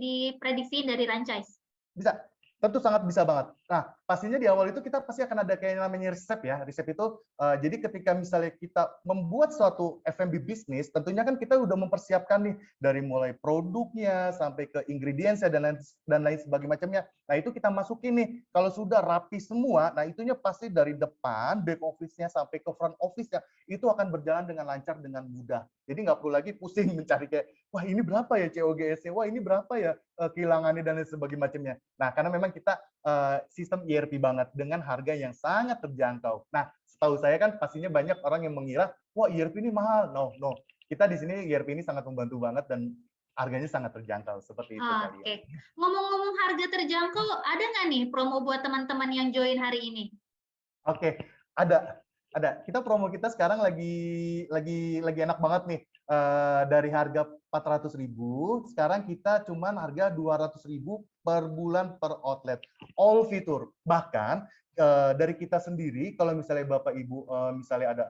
diprediksiin dari Ranches? Bisa. Tentu sangat bisa banget. Nah, pastinya di awal itu kita pasti akan ada kayak namanya resep ya. Resep itu jadi ketika misalnya kita membuat suatu F&B bisnis, tentunya kan kita udah mempersiapkan nih dari mulai produknya sampai ke ingredients dan lain sebagainya macamnya. Nah, itu kita masukin nih. Kalau sudah rapi semua, nah itunya pasti dari depan back office-nya sampai ke front office-nya itu akan berjalan dengan lancar dengan mudah. Jadi nggak perlu lagi pusing mencari kayak wah ini berapa ya COGS-nya, wah ini berapa ya kehilangannya dan lain sebagainya macamnya. Nah, karena memang kita sistem ERP banget dengan harga yang sangat terjangkau. Nah, setahu saya kan pastinya banyak orang yang mengira, wah ERP ini mahal. No, no. Kita di sini ERP ini sangat membantu banget dan harganya sangat terjangkau seperti itu kali ya. Oke. Ngomong-ngomong harga terjangkau, ada nggak nih promo buat teman-teman yang join hari ini? Oke, ada. Kita promo kita sekarang lagi enak banget nih. Dari harga 400.000, sekarang kita cuman harga 200.000 per bulan per outlet. All fitur. Bahkan dari kita sendiri, kalau misalnya Bapak Ibu misalnya ada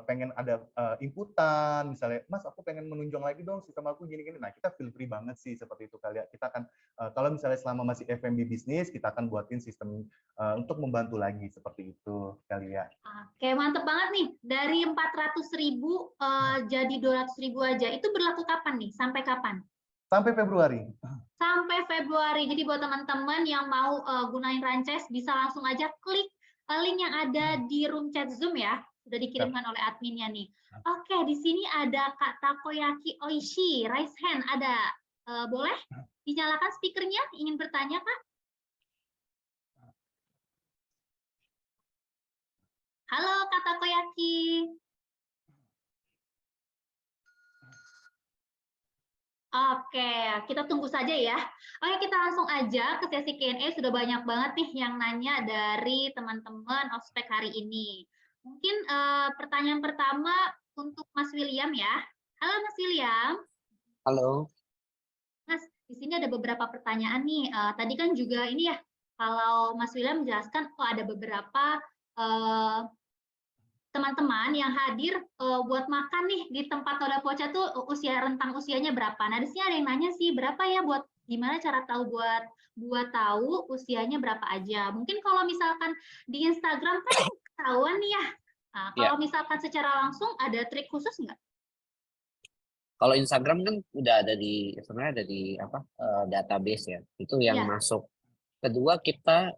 pengen ada inputan, misalnya, Mas aku pengen menunjang lagi dong sistem aku gini-gini. Nah, kita feel free banget sih seperti itu kali ya. Kita akan kalau misalnya selama masih F&B bisnis, kita akan buatin sistem untuk membantu lagi seperti itu kali ya. Oke, mantep banget nih. Dari 400.000 jadi 200.000 aja. Itu berlaku kapan nih? Sampai kapan? Sampai Februari. Sampai Februari. Jadi buat teman-teman yang mau gunain Rances, bisa langsung aja klik link yang ada di room chat Zoom ya. Sudah dikirimkan oleh adminnya nih. Oke, di sini ada Kak Takoyaki Oishi, raise hand ada. Boleh dinyalakan speakernya? Ingin bertanya, Kak? Halo, Kak Takoyaki. Oke, kita tunggu saja ya. Oke, kita langsung aja ke sesi Q&A. Sudah banyak banget nih yang nanya dari teman-teman ospek hari ini. Mungkin pertanyaan pertama untuk Mas William ya. Halo Mas William. Halo. Mas, di sini ada beberapa pertanyaan nih. Tadi kan juga ini ya, kalau Mas William menjelaskan, ada beberapa teman-teman yang hadir buat makan nih di tempat Noda Poca tuh rentang usianya berapa? Nah, di sini ada yang nanya sih berapa ya buat gimana cara tahu buat tahu usianya berapa aja. Mungkin kalau misalkan di Instagram kan ketahuan nih ya. Nah, kalau misalkan secara langsung ada trik khusus nggak? Kalau Instagram kan udah ada sebenarnya ada di database ya. Itu yang masuk. Kedua kita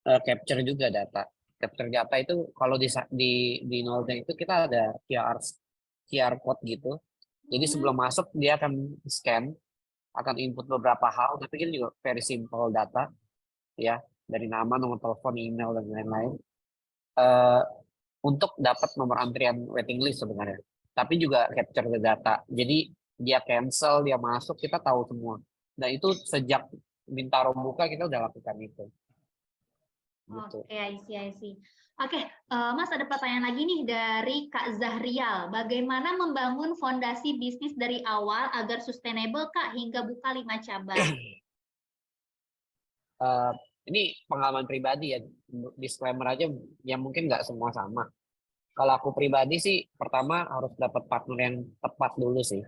capture juga data. Capture data itu kalau di Nolda itu kita ada QR code gitu. Jadi sebelum masuk dia akan scan, akan input beberapa hal, tapi kita juga very simple data ya, dari nama, nomor telepon, email dan lain-lain. Untuk dapat nomor antrian waiting list sebenarnya. Tapi juga capture the data. Jadi dia cancel, dia masuk, kita tahu semua. Dan itu sejak Bintaro buka kita udah lakukan itu. Gitu. Oke, I see. Oke, Mas ada pertanyaan lagi nih dari Kak Zahrial. Bagaimana membangun fondasi bisnis dari awal agar sustainable Kak hingga buka 5 cabang? Ini pengalaman pribadi ya, disclaimer aja yang mungkin nggak semua sama. Kalau aku pribadi sih, pertama harus dapat partner yang tepat dulu sih.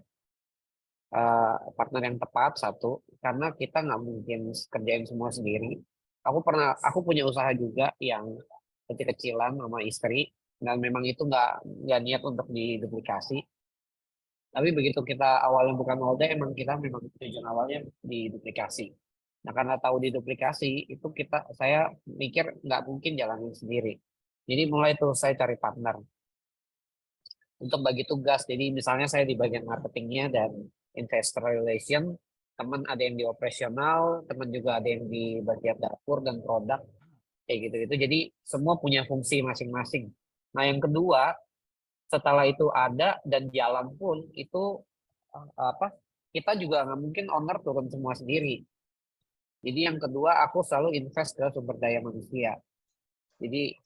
Partner yang tepat satu, karena kita nggak mungkin kerjain semua sendiri. Aku punya usaha juga yang kecil-kecilan sama istri, dan memang itu nggak niat untuk diduplikasi. Tapi begitu kita awalnya bukan Nolda, emang tujuan awalnya diduplikasi. Nah, karena tahu diduplikasi, itu saya mikir nggak mungkin jalanin sendiri. Jadi mulai tuh saya cari partner untuk bagi tugas. Jadi misalnya saya di bagian marketingnya dan investor relation, teman ada yang di operasional, teman juga ada yang di bagian dapur dan produk, kayak gitu-gitu. Jadi semua punya fungsi masing-masing. Nah, yang kedua, setelah itu ada dan jalan pun itu kita juga nggak mungkin owner turun semua sendiri. Jadi yang kedua, aku selalu invest ke sumber daya manusia. Jadi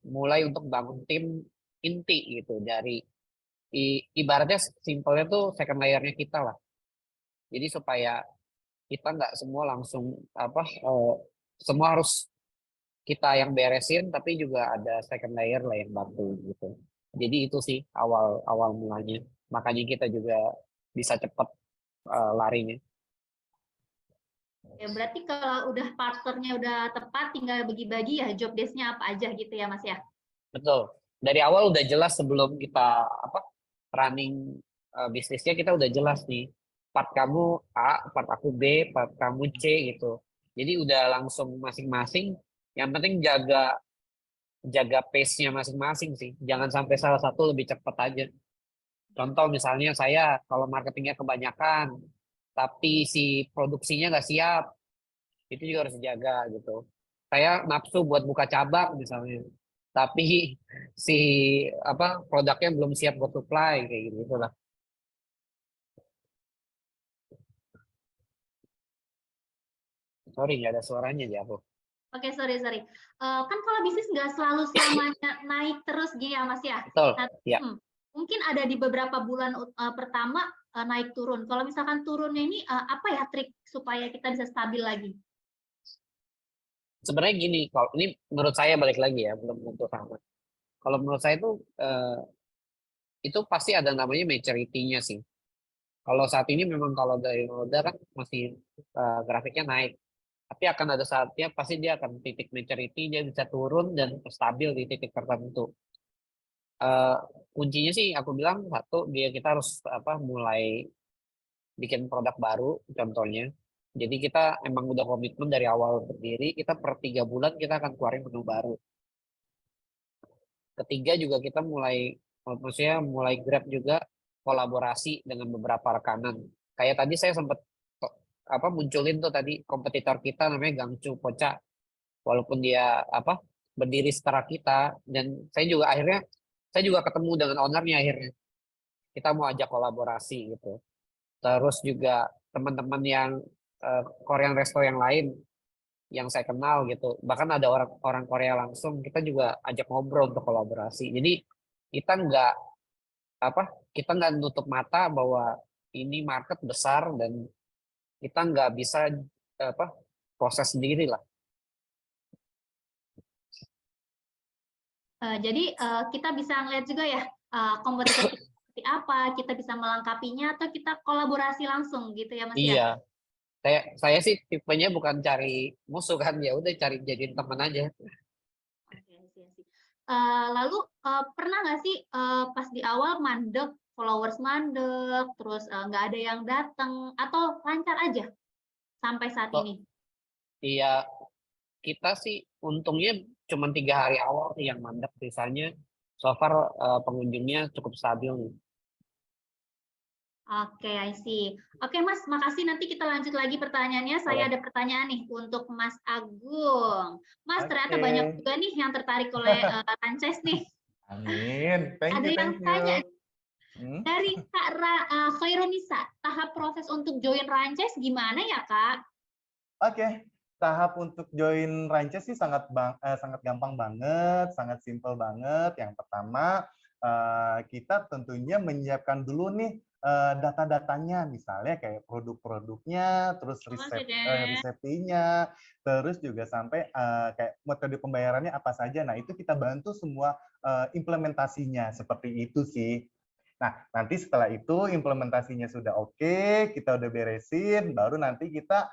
mulai untuk bangun tim inti gitu, dari ibaratnya simpelnya tuh second layer-nya kita lah. Jadi supaya kita nggak semua langsung semua harus kita yang beresin, tapi juga ada second layer lah yang bantu gitu. Jadi itu sih awal mulanya. Makanya kita juga bisa cepat larinya. Ya, berarti kalau udah partnernya udah tepat, tinggal bagi-bagi ya job desk-nya apa aja gitu ya, Mas ya? Betul. Dari awal udah jelas sebelum kita running bisnisnya, kita udah jelas nih. Part kamu A, part aku B, part kamu C gitu. Jadi udah langsung masing-masing. Yang penting jaga jaga pace-nya masing-masing sih. Jangan sampai salah satu lebih cepat aja. Contoh misalnya saya kalau marketingnya kebanyakan, tapi si produksinya nggak siap, itu juga harus dijaga gitu. Saya nafsu buat buka cabang misalnya, tapi si produknya belum siap buat supply kayak gitu lah. Sorry nggak ada suaranya ya aku. Oke, sorry. Kan kalau bisnis nggak selalu selamanya naik terus gini ya, Mas ya. Betul. Nah, Ya. Mungkin ada di beberapa bulan pertama naik turun. Kalau misalkan turunnya ini apa ya trik supaya kita bisa stabil lagi? Sebenarnya gini, kalau ini menurut saya balik lagi ya, belum tentu sama. Kalau menurut saya itu pasti ada namanya maturity-nya sih. Kalau saat ini memang kalau dari noda kan masih grafiknya naik. Tapi akan ada saatnya pasti dia akan titik maturity, dia bisa turun dan stabil di titik tertentu. Kuncinya sih aku bilang satu, kita harus mulai bikin produk baru contohnya. Jadi kita emang udah komitmen dari awal berdiri, kita per 3 bulan kita akan keluarin menu baru. Ketiga juga kita maksudnya mulai grab juga kolaborasi dengan beberapa rekanan. Kayak tadi saya sempat munculin tuh tadi kompetitor kita namanya Gangcu Poca. Walaupun dia berdiri setara kita, dan saya juga ketemu dengan ownernya akhirnya. Kita mau ajak kolaborasi gitu. Terus juga teman-teman yang Korean resto yang lain yang saya kenal gitu. Bahkan ada orang Korea langsung, kita juga ajak ngobrol untuk kolaborasi. Jadi kita nggak nutup mata bahwa ini market besar dan kita nggak bisa proses sendiri lah. Jadi kita bisa ngeliat juga ya kompetitor kita seperti apa, kita bisa melengkapinya atau kita kolaborasi langsung gitu ya, Mas ya? Iya. Saya sih tipenya bukan cari musuh kan, ya udah cari jadiin teman aja. Lalu pernah nggak sih pas di awal mandek, followers mandek, terus nggak ada yang datang, atau lancar aja sampai saat ini? Iya, kita sih untungnya cuma 3 hari awal sih yang mandek, sisanya so far pengunjungnya cukup stabil nih. Oke, I see. Oke, Mas, makasih. Nanti kita lanjut lagi pertanyaannya. Saya ada pertanyaan nih untuk Mas Agung. Mas, ternyata banyak juga nih yang tertarik oleh franchise nih. Amin. Thank Ada you. yang tanya dari Kak Khairunisa, tahap proses untuk join franchise gimana ya, Kak? Oke, tahap untuk join franchise sih sangat gampang banget, sangat simple banget. Yang pertama, kita tentunya menyiapkan dulu nih data-datanya, misalnya kayak produk-produknya, terus resepnya, terus juga sampai kayak metode pembayarannya apa saja. Nah, itu kita bantu semua implementasinya, seperti itu sih. Nah, nanti setelah itu implementasinya sudah oke, kita udah beresin, baru nanti kita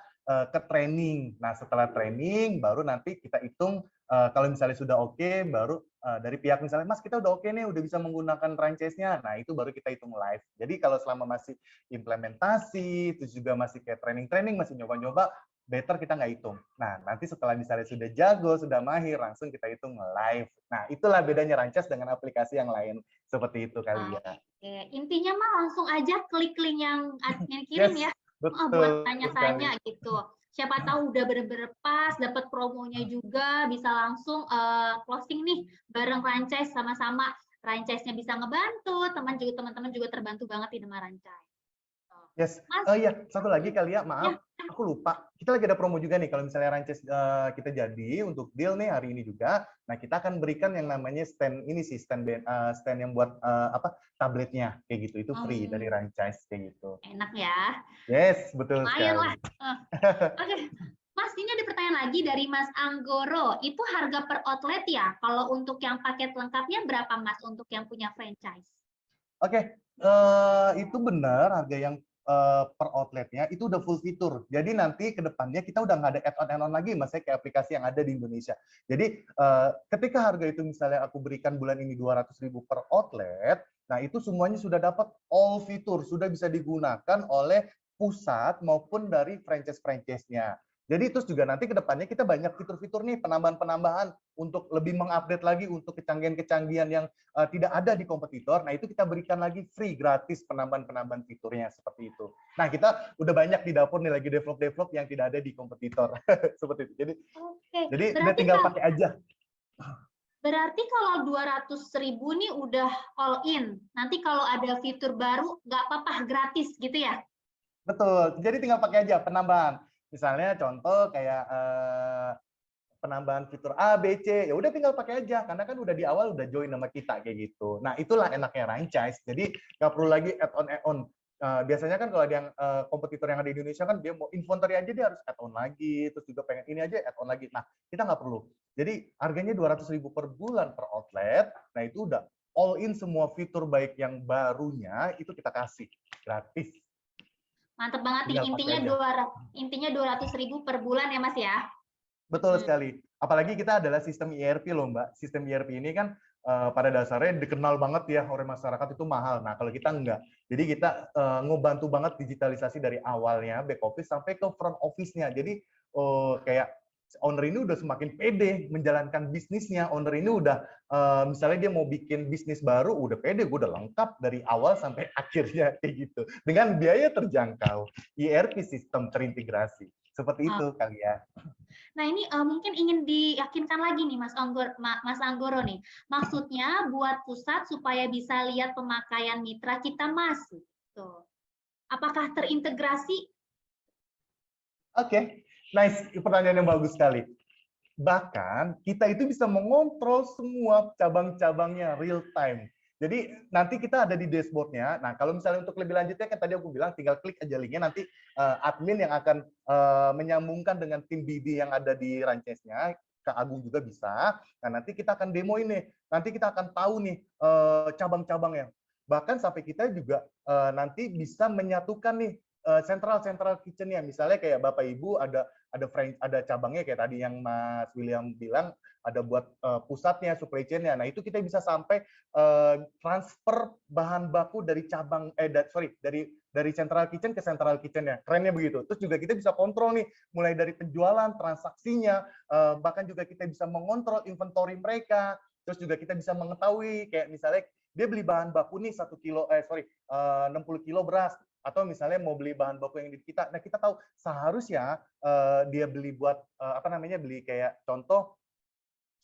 ke training. Nah, setelah training, baru nanti kita hitung kalau misalnya sudah oke, baru dari pihak misalnya, Mas, kita udah oke nih, udah bisa menggunakan franchise-nya. Nah, itu baru kita hitung live. Jadi kalau selama masih implementasi, terus juga masih kayak training-training, masih nyoba-nyoba, better kita nggak hitung. Nah, nanti setelah misalnya sudah jago, sudah mahir, langsung kita hitung live. Nah, itulah bedanya franchise dengan aplikasi yang lain. Seperti itu kali ya. Intinya mah langsung aja klik link yang admin kirim ya. Buat tanya-tanya gitu. Siapa tahu udah bener-bener pas, dapat promonya juga, bisa langsung closing nih bareng franchise sama-sama. Franchise-nya bisa ngebantu, teman-teman juga terbantu banget di nama franchise. Yes. Iya, satu lagi kali ya, maaf, aku lupa. Kita lagi ada promo juga nih kalau misalnya franchise kita jadi untuk deal nih hari ini juga. Nah, kita akan berikan yang namanya stand ini sih, stand yang buat tabletnya kayak gitu. Itu free dari franchise kayak gitu. Enak ya. Yes, betul lumayan sekali. Lah. Oke. Mas, ini ada pertanyaan lagi dari Mas Anggoro. Itu harga per outlet ya? Kalau untuk yang paket lengkapnya berapa, Mas, untuk yang punya franchise? Oke, itu benar harga yang per outletnya itu udah full fitur. Jadi nanti ke depannya kita udah nggak ada add-on lagi, maksudnya kayak aplikasi yang ada di Indonesia. Jadi ketika harga itu misalnya aku berikan bulan ini 200.000 per outlet, nah itu semuanya sudah dapat all fitur, sudah bisa digunakan oleh pusat maupun dari franchise-franchise-nya. Jadi terus juga nanti ke depannya kita banyak fitur-fitur nih, penambahan-penambahan untuk lebih mengupdate lagi untuk kecanggihan-kecanggihan yang tidak ada di kompetitor. Nah, itu kita berikan lagi free, gratis penambahan-penambahan fiturnya seperti itu. Nah, kita udah banyak di dapur nih lagi develop yang tidak ada di kompetitor. Seperti itu. Jadi udah tinggal pakai aja. Berarti kalau 200.000 nih udah all in. Nanti kalau ada fitur baru nggak apa-apa, gratis gitu ya? Betul. Jadi tinggal pakai aja penambahan. Misalnya contoh kayak penambahan fitur A, B, C, ya udah tinggal pakai aja karena kan udah di awal udah join sama kita kayak gitu. Nah, itulah enaknya franchise. Jadi nggak perlu lagi add-on. Biasanya kan kalau ada yang kompetitor yang ada di Indonesia kan dia mau inventory aja dia harus add-on lagi, terus juga pengen ini aja add-on lagi. Nah, kita nggak perlu. Jadi harganya 200.000 per bulan per outlet. Nah, itu udah all in semua fitur baik yang barunya itu kita kasih gratis. Mantap banget nih, intinya 200.000 per bulan ya Mas ya? Betul sekali. Apalagi kita adalah sistem ERP loh Mbak. Sistem ERP ini kan pada dasarnya dikenal banget ya oleh masyarakat itu mahal. Nah kalau kita enggak. Jadi kita ngebantu banget digitalisasi dari awalnya back office sampai ke front office-nya. Jadi kayak owner ini udah semakin pede menjalankan bisnisnya. Owner ini udah misalnya dia mau bikin bisnis baru, udah pede, gue udah lengkap dari awal sampai akhirnya kayak gitu. Dengan biaya terjangkau. ERP sistem terintegrasi. Seperti itu kali ya. Nah ini mungkin ingin diyakinkan lagi nih Mas Anggoro nih. Maksudnya buat pusat supaya bisa lihat pemakaian mitra kita masuk. Tuh. Apakah terintegrasi? Oke, nice. Pertanyaan yang bagus sekali. Bahkan kita itu bisa mengontrol semua cabang-cabangnya real time. Jadi nanti kita ada di dashboardnya. Nah kalau misalnya untuk lebih lanjutnya kan tadi aku bilang tinggal klik aja linknya nanti admin yang akan menyambungkan dengan tim BD yang ada di franchise-nya. Kak Agung juga bisa. Nah nanti kita akan demo ini. Nanti kita akan tahu nih cabang-cabangnya. Bahkan sampai kita juga nanti bisa menyatukan nih central kitchen-nya. Misalnya kayak Bapak Ibu ada cabangnya kayak tadi yang Mas William bilang ada buat pusatnya, supply chain-nya. Nah, itu kita bisa sampai transfer bahan baku dari cabang dari central kitchen ke central kitchen-nya. Kerennya begitu. Terus juga kita bisa kontrol nih mulai dari penjualan, transaksinya, bahkan juga kita bisa mengontrol inventory mereka. Terus juga kita bisa mengetahui kayak misalnya dia beli bahan baku nih 60 kilo beras atau misalnya mau beli bahan baku yang di kita. Nah, kita tahu seharusnya dia beli buat beli kayak contoh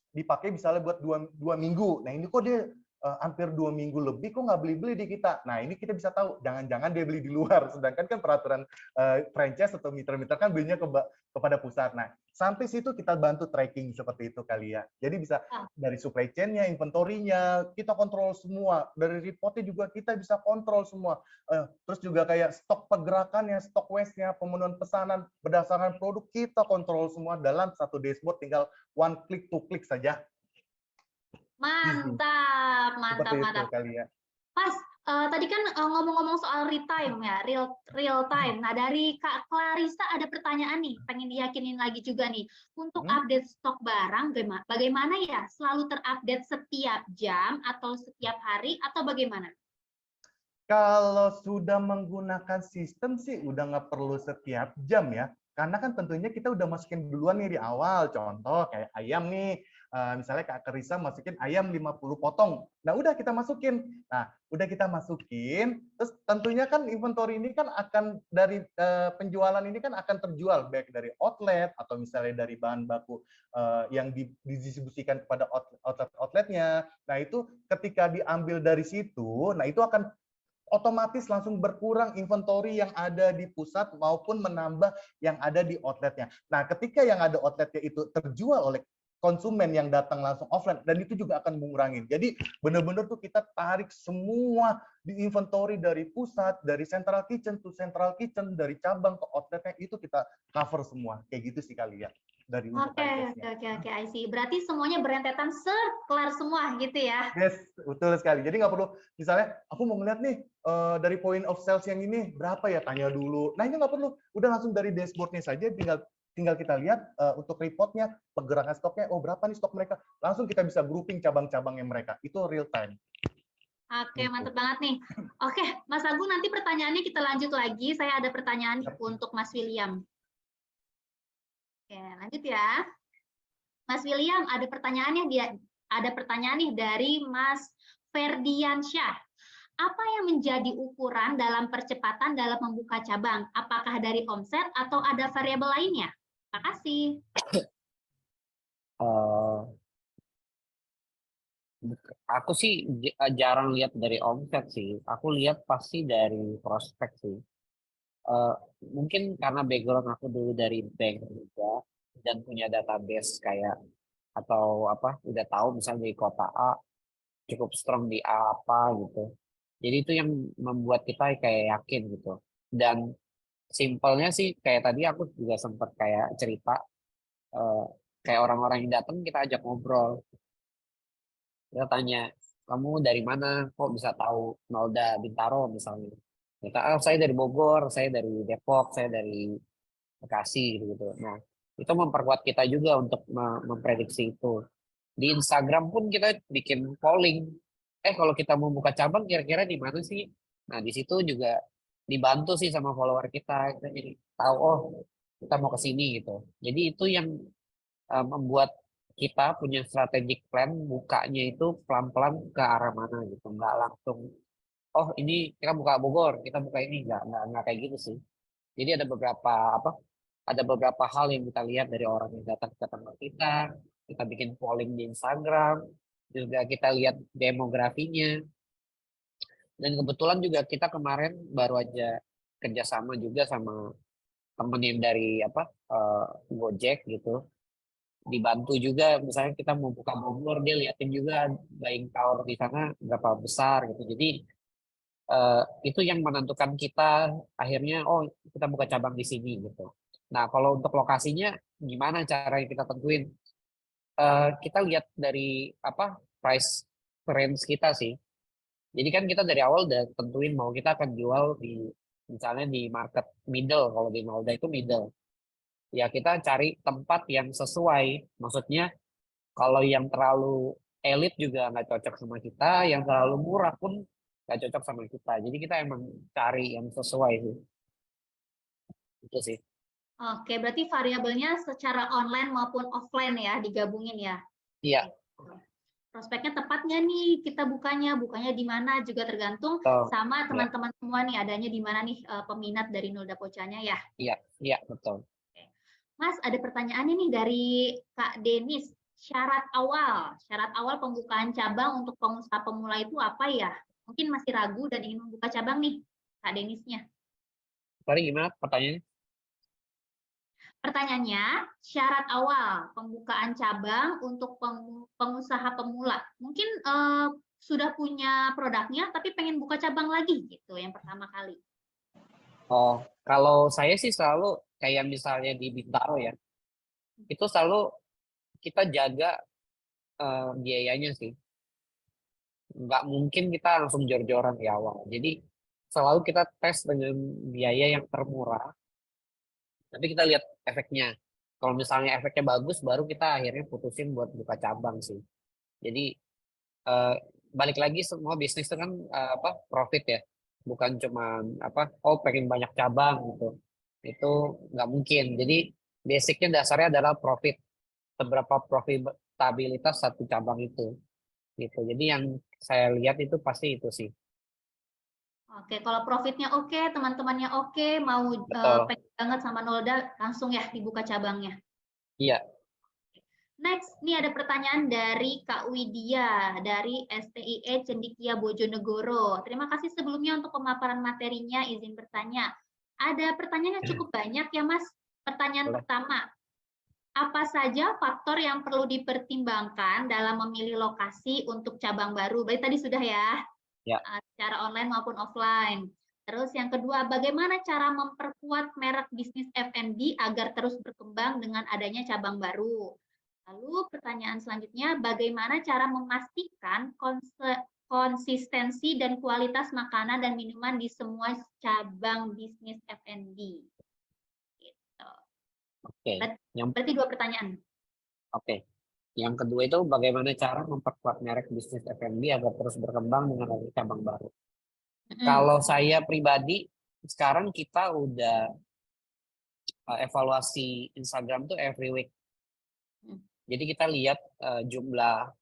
dipakai misalnya buat dua minggu. Nah, ini kok dia hampir 2 minggu lebih kok nggak beli-beli di kita. Nah, ini kita bisa tahu jangan-jangan dia beli di luar. Sedangkan kan peraturan franchise atau mitra-mitra kan belinya kepada pusat. Nah, sampai situ kita bantu tracking seperti itu kali ya. Jadi bisa dari supply chain-nya, inventory-nya, kita kontrol semua. Dari report-nya juga kita bisa kontrol semua. Terus juga kayak stok pergerakannya, stok waste-nya, pemenuhan pesanan berdasarkan produk kita kontrol semua dalam satu dashboard, tinggal one click to click saja. Mantap. Kali ya. Mas, tadi kan ngomong-ngomong soal real time ya, real time. Nah, dari Kak Clarissa ada pertanyaan nih, pengen diyakinin lagi juga nih. Untuk update stok barang, bagaimana ya? Selalu terupdate setiap jam atau setiap hari atau bagaimana? Kalau sudah menggunakan sistem sih udah nggak perlu setiap jam ya. Karena kan tentunya kita udah masukin duluan nih di awal. Contoh kayak ayam nih, misalnya Kak Clarissa masukin ayam 50 potong. Nah, udah kita masukin. Nah, udah kita masukin, terus tentunya kan inventory ini kan akan dari penjualan ini kan akan terjual baik dari outlet atau misalnya dari bahan baku yang didistribusikan kepada outletnya. Nah, itu ketika diambil dari situ, nah itu akan otomatis langsung berkurang inventory yang ada di pusat maupun menambah yang ada di outletnya. Nah, ketika yang ada outletnya itu terjual oleh konsumen yang datang langsung offline, dan itu juga akan mengurangi. Jadi benar-benar tuh kita tarik semua di inventory dari pusat, dari central kitchen to central kitchen, dari cabang ke outletnya itu kita cover semua. Kayak gitu sih kali ya. dari Oke, oke, digestnya. oke, I see. Berarti semuanya berentetan kelar semua gitu ya? Yes, betul sekali. Jadi nggak perlu, misalnya aku mau ngeliat nih dari point of sales yang ini berapa ya, tanya dulu. Nah ini nggak perlu, udah langsung dari dashboardnya saja, tinggal kita lihat untuk reportnya, pergerakan stoknya, oh berapa nih stok mereka. Langsung kita bisa grouping cabang-cabangnya mereka. Itu real time. Oke, Gitu. mantap banget nih. Oke, Mas Agung, nanti pertanyaannya kita lanjut lagi. Saya ada pertanyaan Yap. untuk Mas William. Oke, lanjut ya. Mas William, ada pertanyaan nih dari Mas Ferdiansyah. Apa yang menjadi ukuran dalam percepatan dalam membuka cabang? Apakah dari omset atau ada variabel lainnya? Terima kasih. Eh, aku sih jarang lihat dari omset sih. Aku lihat pasti dari prospek sih. Eh, Mungkin karena background aku dulu dari bank juga dan punya database kayak atau apa udah tahu misalnya di kota A cukup strong di A apa gitu. Jadi itu yang membuat kita kayak yakin gitu. Dan simpelnya sih kayak tadi aku juga sempat kayak cerita eh, kayak orang-orang yang datang kita ajak ngobrol. Kita tanya, kamu dari mana? Kok bisa tahu Nolda Bintaro misalnya? Kita, saya dari Bogor, saya dari Depok, saya dari Bekasi gitu. Nah, itu memperkuat kita juga untuk memprediksi itu. Di Instagram pun kita bikin polling. Kalau kita mau buka cabang kira-kira di mana sih? Nah, di situ juga dibantu sih sama follower kita. Kita jadi tahu, oh kita mau ke sini gitu. Jadi itu yang membuat kita punya strategic plan bukanya itu pelan-pelan ke arah mana gitu. Nggak langsung, oh ini kita buka Bogor, kita buka ini. Nggak kayak gitu sih. Jadi ada beberapa hal yang kita lihat dari orang yang datang ke tempat kita bikin polling di Instagram, juga kita lihat demografinya, dan kebetulan juga kita kemarin baru aja kerjasama juga sama temen yang dari Gojek gitu, dibantu juga misalnya kita mau buka Bogor dia liatin juga buying power di sana berapa besar gitu. Jadi itu yang menentukan kita akhirnya oh kita buka cabang di sini gitu. Nah kalau untuk lokasinya gimana cara yang kita tentuin? Kita lihat dari price range kita sih. Jadi kan kita dari awal udah tentuin mau kita akan jual di misalnya di market middle, kalau di Nolda itu middle. Ya kita cari tempat yang sesuai. Maksudnya kalau yang terlalu elit juga nggak cocok sama kita, yang terlalu murah pun nggak cocok sama kita. Jadi kita emang cari yang sesuai sih. Itu sih. Oke, berarti variabelnya secara online maupun offline ya, digabungin ya. Iya. Prospeknya tepat nggak nih kita bukanya di mana juga tergantung Betul. sama Iya. teman-teman semua nih adanya di mana nih peminat dari Nolda Pocanya ya. Iya, betul. Mas, ada pertanyaan nih dari Kak Denis. Syarat awal pembukaan cabang untuk pengusaha pemula itu apa ya? Mungkin masih ragu dan ingin membuka cabang nih, Kak Denisnya. Tadi gimana pertanyaannya? Pertanyaannya, syarat awal pembukaan cabang untuk pengusaha pemula. Mungkin sudah punya produknya, tapi pengen buka cabang lagi gitu yang pertama kali. Oh, kalau saya sih selalu kayak misalnya di Bintaro ya, itu selalu kita jaga biayanya sih. Nggak mungkin kita langsung jor-joran di awal. Jadi selalu kita tes dengan biaya yang termurah, tapi kita lihat efeknya. Kalau misalnya efeknya bagus, baru kita akhirnya putusin buat buka cabang sih. Jadi balik lagi semua bisnis itu kan profit ya, bukan cuma pengen banyak cabang gitu. Itu nggak mungkin. Jadi basicnya dasarnya adalah profit. Seberapa profitabilitas satu cabang itu gitu. Jadi yang saya lihat itu pasti itu sih. Oke, kalau profitnya oke, teman-temannya oke, mau pengen banget sama Nolda, langsung ya dibuka cabangnya. Iya. Next, ini ada pertanyaan dari Kak Widya dari STIE Cendikia Bojonegoro. Terima kasih sebelumnya untuk pemaparan materinya, izin bertanya. Ada pertanyaan yang cukup banyak ya Mas. Pertanyaan pertama, apa saja faktor yang perlu dipertimbangkan dalam memilih lokasi untuk cabang baru? Berarti tadi sudah ya, secara online maupun offline. Terus yang kedua, bagaimana cara memperkuat merek bisnis F&B agar terus berkembang dengan adanya cabang baru? Lalu pertanyaan selanjutnya, bagaimana cara memastikan konsistensi dan kualitas makanan dan minuman di semua cabang bisnis F&B? Gitu. Oke. Yang Berarti 2 pertanyaan. Oke. Yang kedua itu bagaimana cara memperkuat merek bisnis F&B agar terus berkembang dengan adanya cabang baru. Kalau saya pribadi, sekarang kita udah evaluasi Instagram tuh every week. Jadi kita lihat jumlah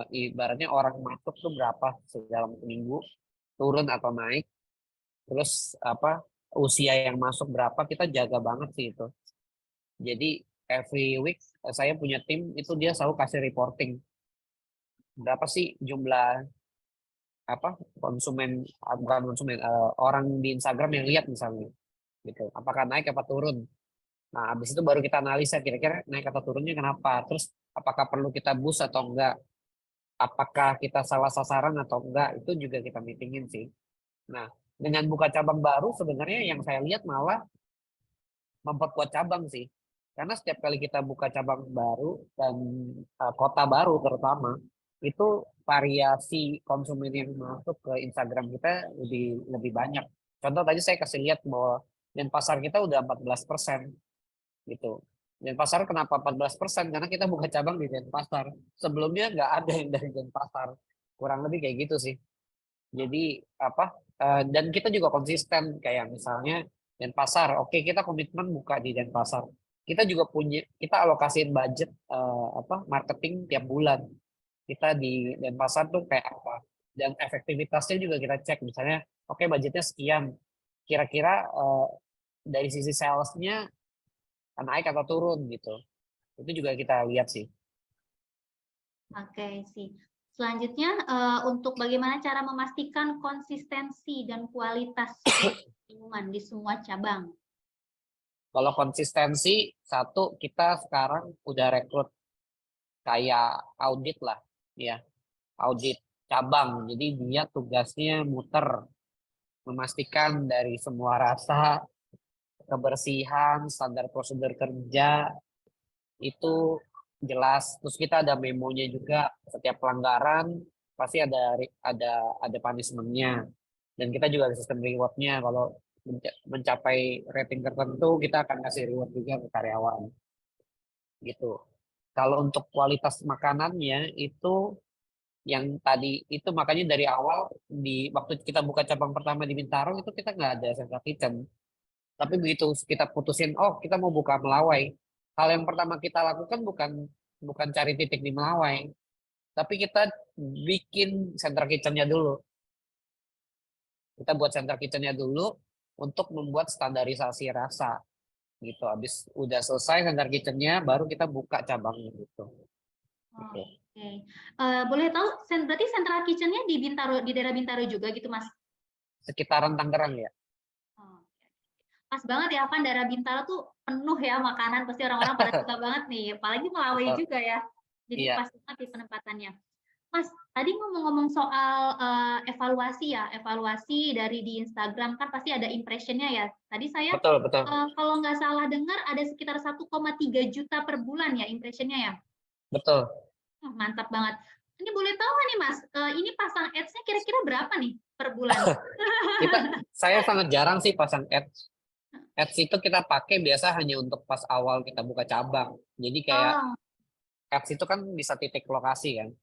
ibaratnya orang masuk tuh berapa dalam seminggu, turun atau naik. Terus usia yang masuk berapa, kita jaga banget sih itu. Jadi every week saya punya tim itu dia selalu kasih reporting berapa sih jumlah orang di Instagram yang lihat misalnya gitu, apakah naik apa turun. Nah habis itu baru kita analisa kira-kira naik atau turunnya kenapa, terus apakah perlu kita boost atau enggak, apakah kita salah sasaran atau enggak, itu juga kita meetingin sih. Nah dengan buka cabang baru sebenarnya yang saya lihat malah memperkuat cabang sih. Karena setiap kali kita buka cabang baru dan kota baru terutama, itu variasi konsumen yang masuk ke Instagram kita lebih banyak. Contoh tadi saya kasih lihat bahwa Denpasar kita udah 14% gitu. Denpasar kenapa 14%? Karena kita buka cabang di Denpasar. Sebelumnya nggak ada yang dari Denpasar. Kurang lebih kayak gitu sih. Jadi dan kita juga konsisten kayak misalnya Denpasar, oke kita komitmen buka di Denpasar. Kita juga kita alokasiin budget marketing tiap bulan. Kita di Denpasar tuh kayak apa? Dan efektivitasnya juga kita cek, misalnya oke budgetnya sekian. Kira-kira dari sisi salesnya naik atau turun gitu. Itu juga kita lihat sih. Oke sih. Selanjutnya, untuk bagaimana cara memastikan konsistensi dan kualitas minuman di semua cabang? Kalau konsistensi, satu kita sekarang udah rekrut kayak audit lah, ya, audit cabang. Jadi dia tugasnya muter, memastikan dari semua rasa, kebersihan, standar prosedur kerja itu jelas. Terus kita ada memonya juga, setiap pelanggaran pasti ada punishment-nya. Dan kita juga ada sistem reward-nya. Kalau mencapai rating tertentu, kita akan kasih reward juga ke karyawan. Gitu. Kalau untuk kualitas makanannya itu yang tadi itu makanya dari awal di waktu kita buka cabang pertama di Bintaro itu kita nggak ada central kitchen. Tapi begitu kita putusin, oh kita mau buka Melawai, hal yang pertama kita lakukan bukan cari titik di Melawai, tapi kita bikin central kitchen-nya dulu. Kita buat central kitchen-nya dulu untuk membuat standarisasi rasa gitu. Habis udah selesai central kitchen-nya, baru kita buka cabangnya gitu. Oke. Boleh tahu, berarti central kitchen-nya di Bintaro, di daerah Bintaro juga gitu, Mas? Sekitaran Tangerang ya. Pas banget ya, kan daerah Bintaro tuh penuh ya makanan, pasti orang-orang pada suka banget nih, apalagi Melawai juga ya. Jadi pas banget di penempatannya. Mas, tadi ngomong-ngomong soal evaluasi ya, evaluasi dari di Instagram kan pasti ada impression-nya ya. Tadi saya Betul. kalau nggak salah dengar ada sekitar 1,3 juta per bulan ya impression-nya ya. Betul. Mantap banget. Ini boleh tahu nggak nih Mas, ini pasang ads-nya kira-kira berapa nih per bulan? Saya sangat jarang sih pasang ads. Ads itu kita pakai biasa hanya untuk pas awal kita buka cabang. Jadi kayak ads itu kan bisa titik lokasi kan.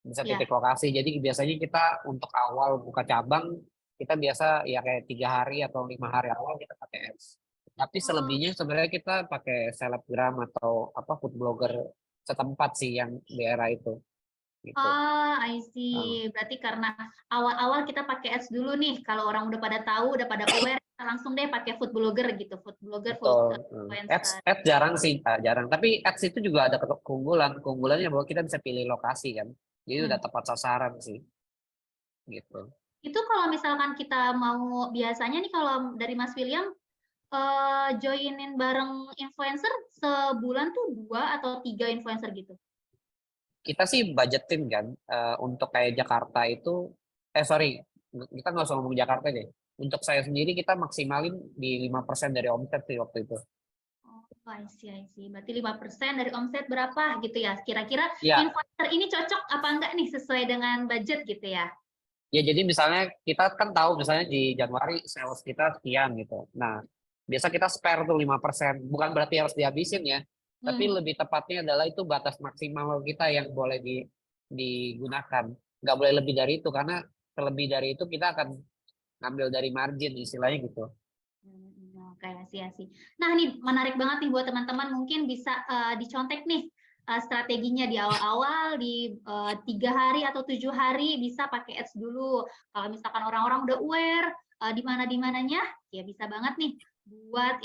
Bisa titik lokasi. Jadi biasanya kita untuk awal buka cabang, kita biasa ya kayak 3 hari atau 5 hari awal kita pakai ads. Tapi selebihnya sebenarnya kita pakai selebgram atau food blogger setempat sih yang daerah itu. Gitu. I see. Berarti karena awal-awal kita pakai ads dulu nih. Kalau orang udah pada tahu, udah pada aware, kita langsung deh pakai food blogger gitu. Food blogger, food influencer. Ads jarang sih, jarang. Tapi ads itu juga ada keunggulan. Keunggulannya bahwa kita bisa pilih lokasi kan. Jadi udah tepat sasaran sih. Gitu. Itu kalau misalkan kita mau, biasanya nih kalau dari Mas William, joinin bareng influencer sebulan tuh 2 atau 3 influencer gitu? Kita sih budgetin kan, untuk kayak Jakarta itu sorry, kita nggak usah ngomong Jakarta deh. Untuk saya sendiri kita maksimalin di 5% dari omset sih waktu itu. Oh, I see. Berarti 5% dari omset berapa gitu ya? Kira-kira Ya, influencer ini cocok apa enggak nih sesuai dengan budget gitu ya? ya jadi misalnya kita kan tahu misalnya di Januari sales kita sekian gitu. Nah, biasa kita spare tuh 5%. Bukan berarti harus dihabisin ya, tapi Hmm. lebih tepatnya adalah itu batas maksimal kita yang boleh digunakan. Nggak boleh lebih dari itu karena terlebih dari itu kita akan ngambil dari margin istilahnya gitu. Oke, sih. Nah, ini menarik banget nih buat teman-teman. Mungkin bisa dicontek nih strateginya di awal-awal di 3 hari atau 7 hari bisa pakai ads dulu. Kalau misalkan orang-orang udah aware di mana-nya, ya bisa banget nih buat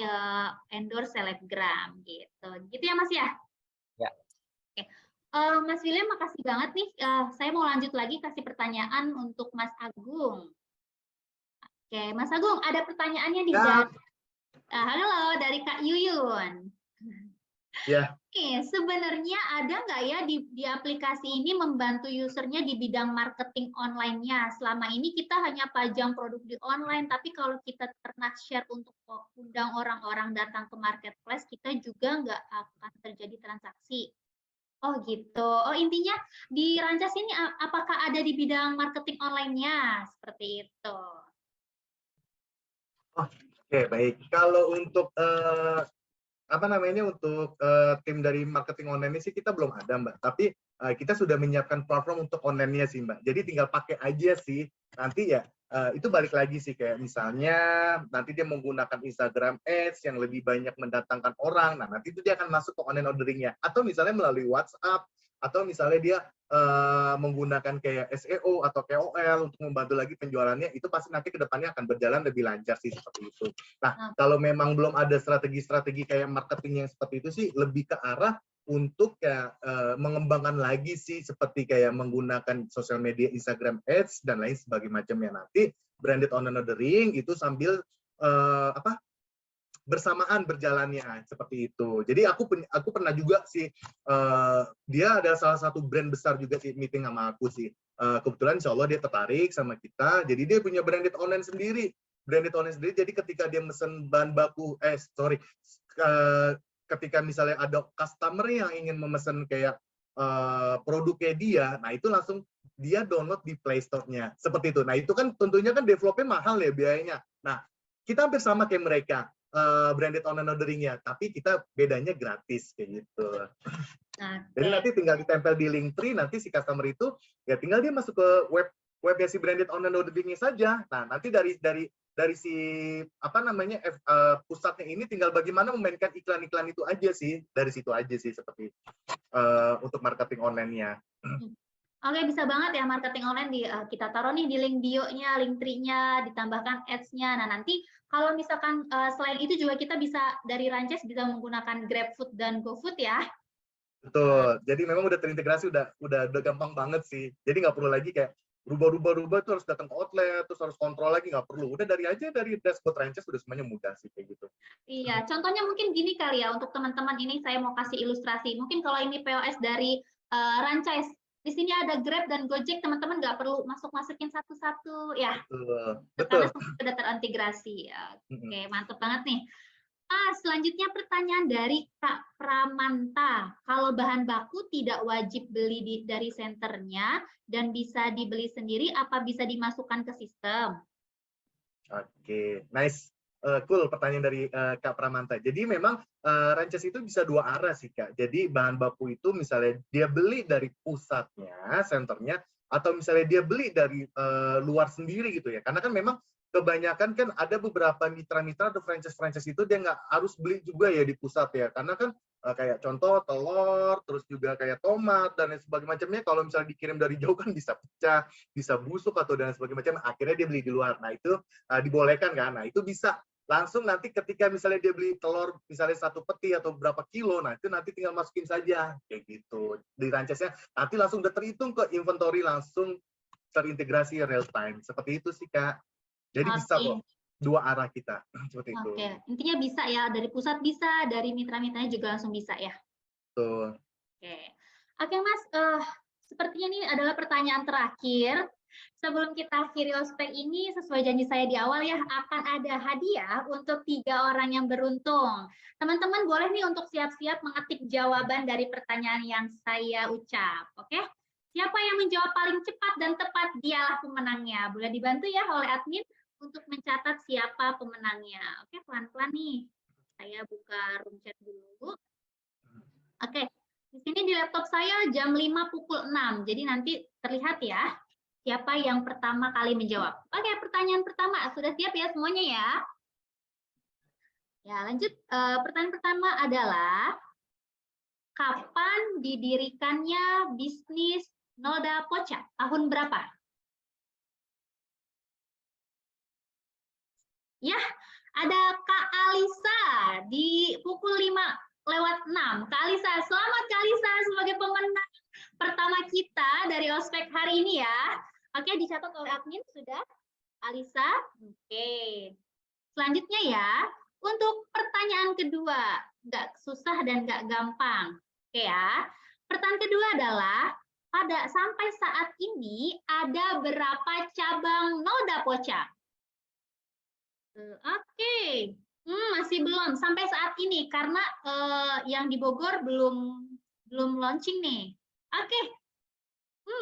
endorse selebgram gitu. Gitu ya Mas ya? Ya. Oke. Mas William, makasih banget nih. Saya mau lanjut lagi kasih pertanyaan untuk Mas Agung. Oke, Mas Agung, ada pertanyaannya nih Ya. halo dari Kak Yuyun. Ya. Sebenarnya ada nggak ya di aplikasi ini membantu usernya di bidang marketing online-nya? Selama ini kita hanya pajang produk di online, tapi kalau kita pernah share untuk undang orang-orang datang ke marketplace, kita juga nggak akan terjadi transaksi. Oh gitu. Oh intinya di Rancas ini apakah ada di bidang marketing online-nya? Seperti itu. Oke, baik. Kalau untuk untuk tim dari marketing online ini sih kita belum ada, Mbak. Tapi kita sudah menyiapkan platform untuk online-nya sih, Mbak. Jadi tinggal pakai aja sih. Nanti ya itu balik lagi sih, kayak misalnya nanti dia menggunakan Instagram Ads yang lebih banyak mendatangkan orang. Nah, nanti itu dia akan masuk ke online ordering-nya. Atau misalnya melalui WhatsApp, atau misalnya dia menggunakan kayak SEO atau KOL untuk membantu lagi penjualannya, itu pasti nanti ke depannya akan berjalan lebih lancar sih seperti itu. Nah, kalau memang belum ada strategi-strategi kayak marketing yang seperti itu sih, lebih ke arah untuk ya mengembangkan lagi sih, seperti kayak menggunakan sosial media Instagram Ads dan lain sebagainya macamnya. Nanti branded online ordering itu sambil bersamaan berjalannya seperti itu. Jadi aku pernah juga sih, dia ada salah satu brand besar juga sih meeting sama aku sih. Kebetulan insya Allah dia tertarik sama kita, jadi dia punya branded online sendiri. Jadi ketika dia mesen bahan baku, ketika misalnya ada customer yang ingin memesan kayak produknya dia, nah itu langsung dia download di Play Store-nya seperti itu. Nah itu kan tentunya kan developnya mahal ya biayanya. Nah kita hampir sama kayak mereka, branded online ordering-nya, tapi kita bedanya gratis kayak gitu. Jadi nanti tinggal ditempel di Linktree, nanti si customer itu ya tinggal dia masuk ke webnya si branded online ordering-nya saja. Nah nanti dari si pusatnya ini tinggal bagaimana memainkan iklan-iklan itu aja sih, dari situ aja sih seperti untuk marketing online-nya. Oke, bisa banget ya marketing online kita taruh nih di link bio-nya, link tree-nya, ditambahkan ads-nya. Nah, nanti kalau misalkan selain itu juga kita bisa dari Rances bisa menggunakan GrabFood dan GoFood ya. Betul. Jadi memang udah terintegrasi, udah gampang banget sih. Jadi nggak perlu lagi kayak rubah-rubah itu harus datang ke outlet, terus harus kontrol lagi, nggak perlu. Udah dari dashboard Rances udah semuanya mudah sih kayak gitu. Iya, contohnya mungkin gini kali ya, untuk teman-teman ini saya mau kasih ilustrasi. Mungkin kalau ini POS dari Rances, di sini ada Grab dan Gojek, teman-teman nggak perlu masukin satu-satu ya. Betul. Karena sudah terintegrasi. Oke, mantap banget nih. Selanjutnya pertanyaan dari Kak Pramanta. Kalau bahan baku tidak wajib beli dari senternya dan bisa dibeli sendiri, apa bisa dimasukkan ke sistem? Oke, nice. Cool pertanyaan dari Kak Pramanta. Jadi memang Rances itu bisa dua arah sih, Kak. Jadi bahan baku itu misalnya dia beli dari pusatnya, senternya, atau misalnya dia beli dari luar sendiri gitu ya. Karena kan memang kebanyakan kan ada beberapa mitra-mitra atau franchise itu dia nggak harus beli juga ya di pusat ya. Karena kan kayak contoh telur, terus juga kayak tomat dan lain sebagainya macamnya, kalau misalnya dikirim dari jauh kan bisa pecah, bisa busuk atau dan sebagainya macam. Akhirnya dia beli di luar. Nah itu dibolehkan kan. Nah itu bisa langsung nanti ketika misalnya dia beli telur misalnya 1 peti atau berapa kilo, nah itu nanti tinggal masukin saja kayak gitu di Rancesnya, nanti langsung udah terhitung ke inventory, langsung terintegrasi real time seperti itu sih, Kak. Jadi bisa kok dua arah kita seperti itu. Oke, intinya bisa ya, dari pusat bisa, dari mitra-mitranya juga langsung bisa ya. Betul. Oke, Mas, sepertinya ini adalah pertanyaan terakhir. Sebelum kita akhiri ospek ini, sesuai janji saya di awal ya, akan ada hadiah untuk 3 orang yang beruntung. Teman-teman boleh nih untuk siap-siap mengetik jawaban dari pertanyaan yang saya ucap. Oke? Siapa yang menjawab paling cepat dan tepat, dialah pemenangnya. Boleh dibantu ya oleh admin untuk mencatat siapa pemenangnya. Oke, pelan-pelan nih. Saya buka room chat dulu. Oke, di sini di laptop saya jam 5 pukul 6. Jadi nanti terlihat ya siapa yang pertama kali menjawab. Oke, pertanyaan pertama. Sudah siap ya semuanya ya? Ya, lanjut. Pertanyaan pertama adalah, kapan didirikannya bisnis Noda Pocha? Tahun berapa? Ya, ada Kak Alisa di pukul 5:06. Kak Alisa, selamat Kak Alisa sebagai pemenang pertama kita dari ospek hari ini ya. Oke, dicatat oleh admin sudah. Alisa, oke. Selanjutnya ya, untuk pertanyaan kedua, nggak susah dan nggak gampang. Oke ya. Pertanyaan kedua adalah, sampai saat ini ada berapa cabang Noda Pocha? Oke, masih belum sampai saat ini karena yang di Bogor belum launching nih. Oke,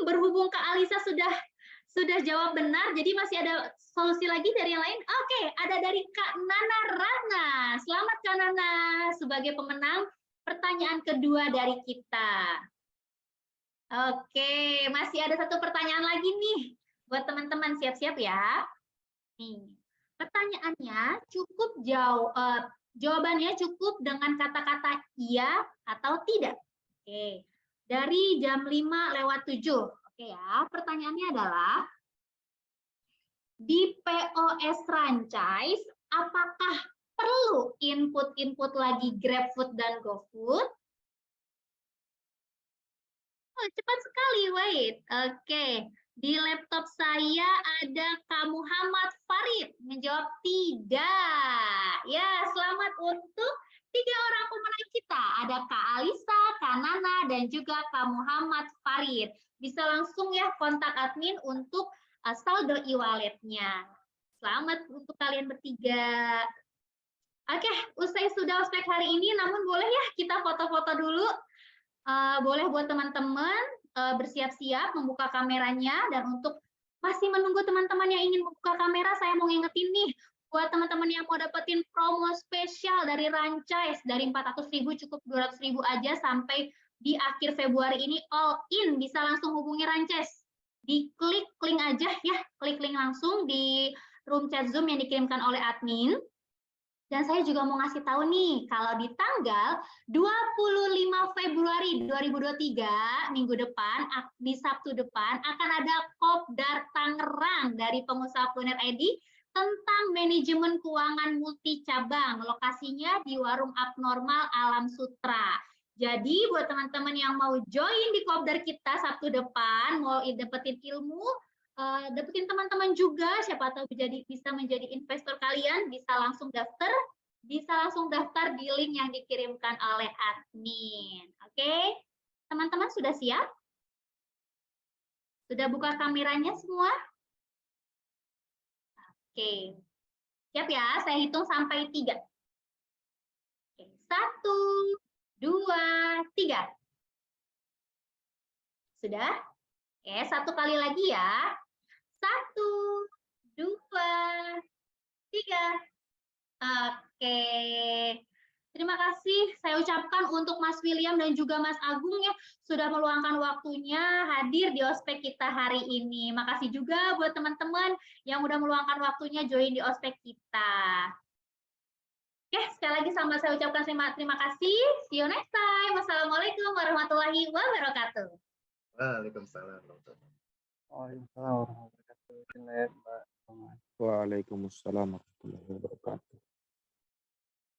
berhubung Kak Alisa sudah jawab benar, jadi masih ada solusi lagi dari yang lain. Oke, ada dari Kak Nana Ratna. Selamat Kak Nana sebagai pemenang pertanyaan kedua dari kita. Oke, masih ada satu pertanyaan lagi nih buat teman-teman, siap-siap ya. Nih. Pertanyaannya cukup jauh, jawabannya cukup dengan kata-kata iya atau tidak. Oke, dari jam 5:07. Oke ya, pertanyaannya adalah, di POS franchise, apakah perlu input lagi GrabFood dan GoFood? Oh, cepat sekali, wait. Oke. Di laptop saya ada Kak Muhammad Farid menjawab tidak. Ya, selamat untuk 3 orang pemenang kita. Ada Kak Alisa, Kak Nana, dan juga Kak Muhammad Farid. Bisa langsung ya kontak admin untuk saldo e-walletnya. Selamat untuk kalian bertiga. Oke, usai sudah ospek hari ini, namun boleh ya kita foto-foto dulu. Boleh buat teman-teman bersiap-siap membuka kameranya, dan untuk masih menunggu teman-teman yang ingin membuka kamera, saya mau ngingetin nih buat teman-teman yang mau dapetin promo spesial dari Ranchise dari 400.000 cukup 200.000 aja sampai di akhir Februari ini, all in, bisa langsung hubungi Ranchise. Diklik link aja ya, klik link langsung di room chat Zoom yang dikirimkan oleh admin. Dan saya juga mau ngasih tahu nih, kalau di tanggal 25 Februari 2023, minggu depan, di Sabtu depan, akan ada Kopdar Tangerang dari Pengusaha Kuliner ID tentang manajemen keuangan multi cabang. Lokasinya di Warung Abnormal Alam Sutra. Jadi buat teman-teman yang mau join di Kopdar kita Sabtu depan, mau dapetin ilmu, dapetin teman-teman juga, siapa tahu bisa menjadi investor kalian, bisa langsung daftar di link yang dikirimkan oleh admin. Oke, teman-teman sudah siap? Sudah buka kameranya semua? Oke, siap ya, saya hitung sampai 3. Oke, 1, 2, 3. Sudah? Oke, satu kali lagi ya. 1, 2, 3. Oke. Terima kasih saya ucapkan untuk Mas William dan juga Mas Agung ya, sudah meluangkan waktunya hadir di ospek kita hari ini. Makasih juga buat teman-teman yang udah meluangkan waktunya join di ospek kita. Oke, sekali lagi sama saya ucapkan terima kasih. See you next time. Wassalamualaikum warahmatullahi wabarakatuh. Waalaikumsalam warahmatullahi Waalaikumsalam warahmatullahi wabarakatuh. Waalaikumsalam warahmatullahi wabarakatuh.